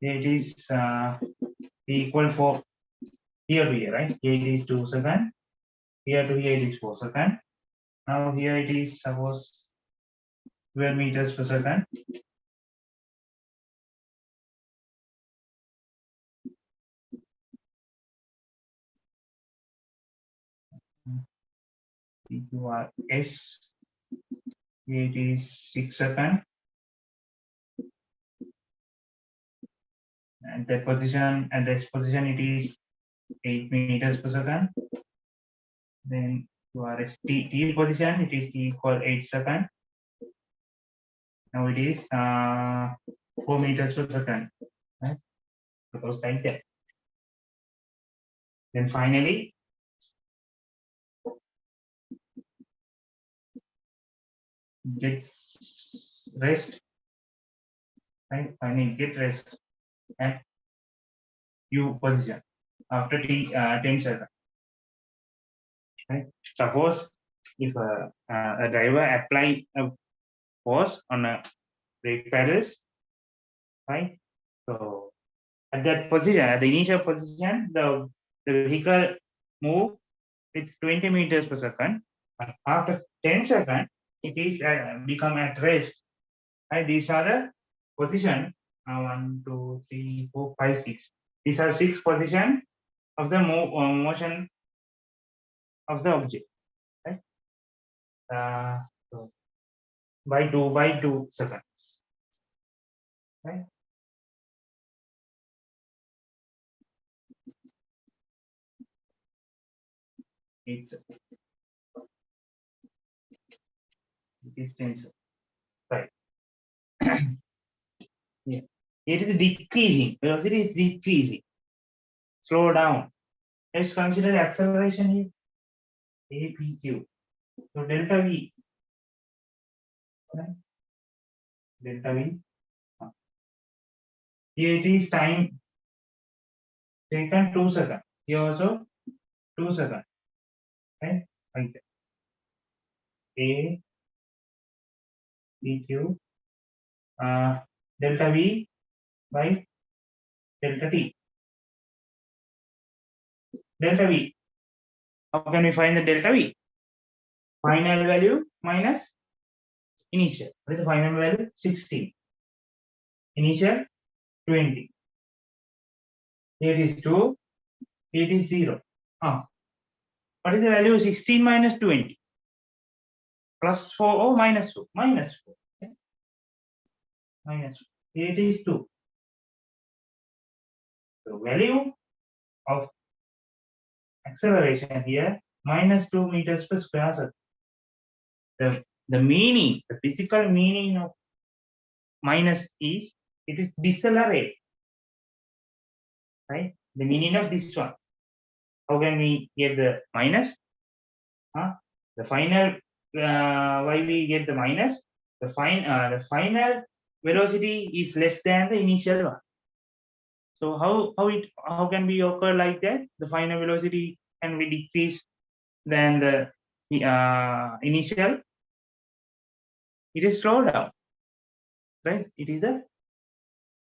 Here it is t equal here to here, right? Here it is 2 seconds. Here to here it is 4 seconds. Now here it is suppose 12 meters per second. PQRS, it is 6 seconds. At that position, at this position, it is 8 meters per second. Then QRS T position, it is T equal 8 seconds. Now it is 4 meters per second. Right? Suppose like that. Then finally, gets rest. Right? Finally, get rest at U position after 10 seconds. Right? Suppose if a driver apply a force on a brake pedals, right? So at that position, at the initial position, the vehicle move with 20 meters per second. After 10 seconds, it is become at rest. Right? These are the position 1, 2, 3, 4, 5, 6. These are 6 position of the motion of the object. Right? So by 2 seconds. Right? It is 10 seconds. Right. Yeah. It is decreasing. Velocity is decreasing. Slow down. Let's consider the acceleration here. APQ. So delta V. Right? Delta V. Here it is time taken 2 seconds. Here also 2 seconds. Right? Like that. A PQ delta V by delta T. Delta V. How can we find the delta V? Final value minus initial. What is the final value? 16. Initial 20. Here it is 2. Here it is 0. What is the value of 16 minus 20? Plus 4 or minus 4? Minus 4. Okay. Minus 4. Here it is 2. The value of acceleration here minus 2 meters per square second. The meaning, the physical meaning of minus is it is decelerate. Right? The meaning of this one. How can we get the minus? The final why we get the minus? The final velocity is less than the initial one. So how can we occur like that? The final velocity can be decreased than the initial. It is slowed down, right? It is a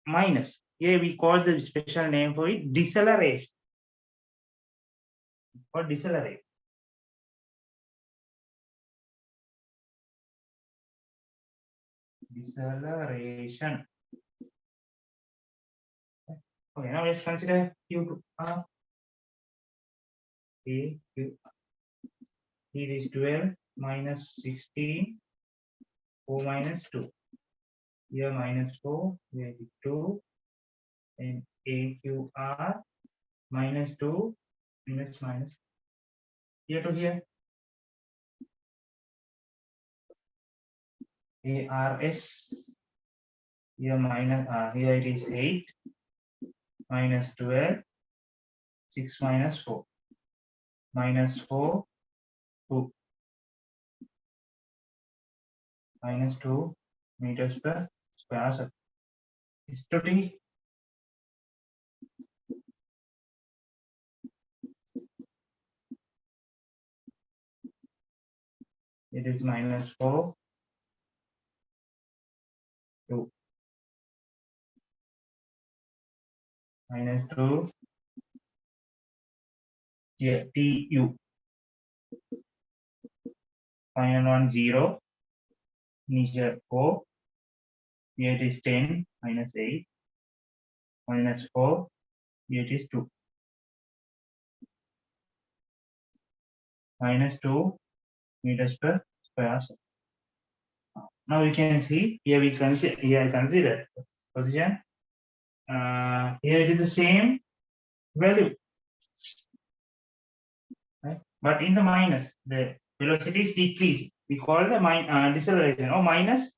minus. Here we call the special name for it deceleration or decelerate. Deceleration. Okay, now let's consider Q2. A Q. Here is 12 minus 16, 4 minus 2. Here minus 4, here is 2, and AQR minus 2, minus here to here. ARS here minus here it is 8 minus 12, 6 minus 4, minus 4, 2, minus 2 meters per square second. Is to T. It is minus 4, 2, minus 2, here TU. Final one 0. Initial 4. Here it is 10 minus 8 minus 4. Here it is 2. Minus 2 meters per square second. Now we can see here we consider position. Here it is the same value, right? But in the minus, the velocity is decreasing. We call the deceleration or minus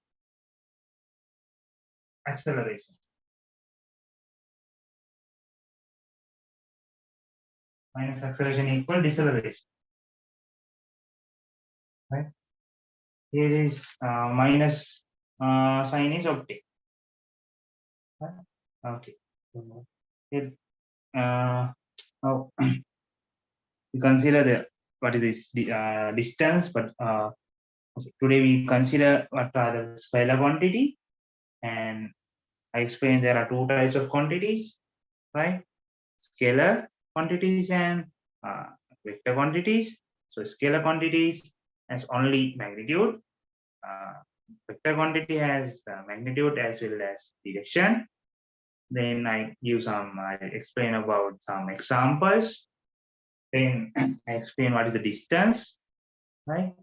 acceleration. Minus acceleration equal deceleration, right? Here is minus sign is obtained. Right? Okay. Here, now we consider the what is this distance, but today we consider what are the scalar quantity, and I explained there are two types of quantities, right? Scalar quantities and vector quantities. So scalar quantities has only magnitude. Vector quantity has magnitude as well as direction. Then I explain about some examples. Then I explain what is the distance, right?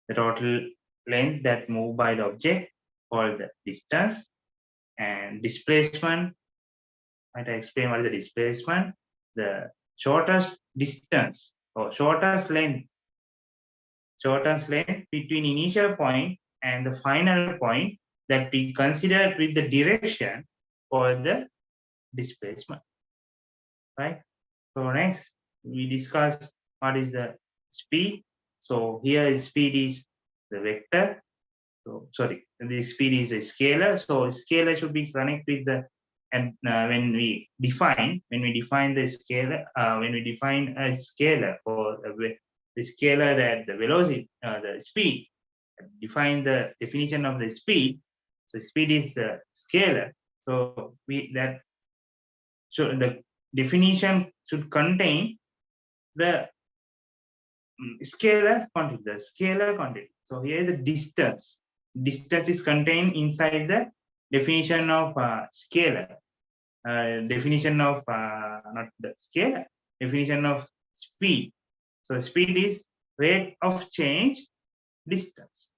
The total length that moved by the object called the distance, and displacement. Right? I explain what is the displacement. The shortest distance or shortest length between initial point and the final point that we consider with the direction for the displacement, right? So next we discuss what is the speed. So here speed is the vector. So sorry, the speed is a scalar. So scalar should be connected with the, and when we define the scalar, when we define a scalar or the scalar that the velocity, the speed, define the definition of the speed. So speed is the scalar. So the definition should contain the scalar quantity, So here is the distance. Distance is contained inside the definition of scalar. Definition of not the scalar. Definition of speed. So speed is rate of change distance,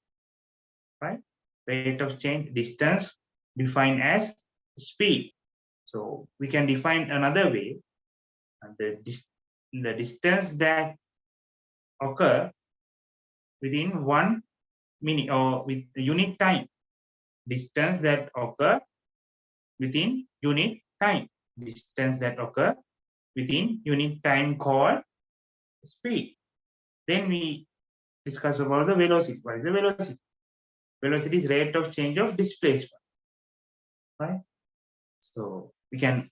right? Rate of change distance defined as speed. So we can define another way, the distance that occur within 1 minute or with unit time. Distance that occur within unit time. Distance that occur within unit time called speed. Then we discuss about the velocity. What is the velocity? Velocity is rate of change of displacement, right? So we can,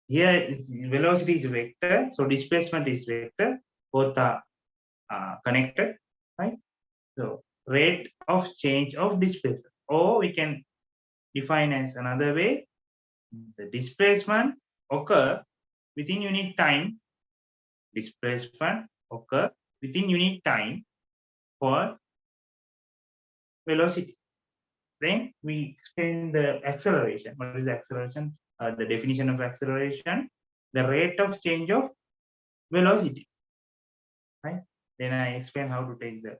here velocity is vector, so displacement is vector. Both are connected, right? So rate of change of displacement, or we can define as another way, the displacement occur within unit time. Displacement occur within unit time for velocity. Then we explain the acceleration. What is the acceleration? The definition of acceleration, the rate of change of velocity, right? Then I explain how to take the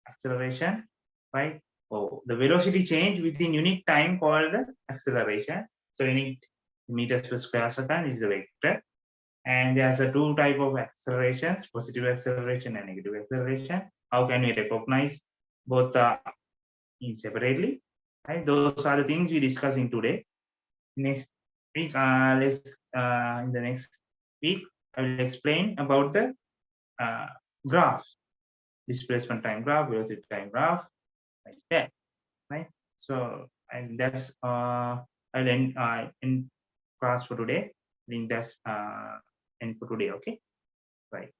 acceleration, right? Oh, the velocity change within unit time called the acceleration. So unit meters per square second is the vector. And there's a two type of accelerations, positive acceleration and negative acceleration. How can we recognize both separately? Right? Those are the things we discussing today. Next week, in the next week, I will explain about the graph, displacement time graph, velocity time graph, like that, right? So, and that's I'll end in class for today. I think that's end for today. Okay, right?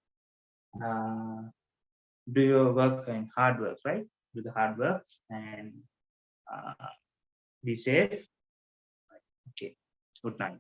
Do your work and hard work, right? Do the hard works and be safe. Okay. Good night.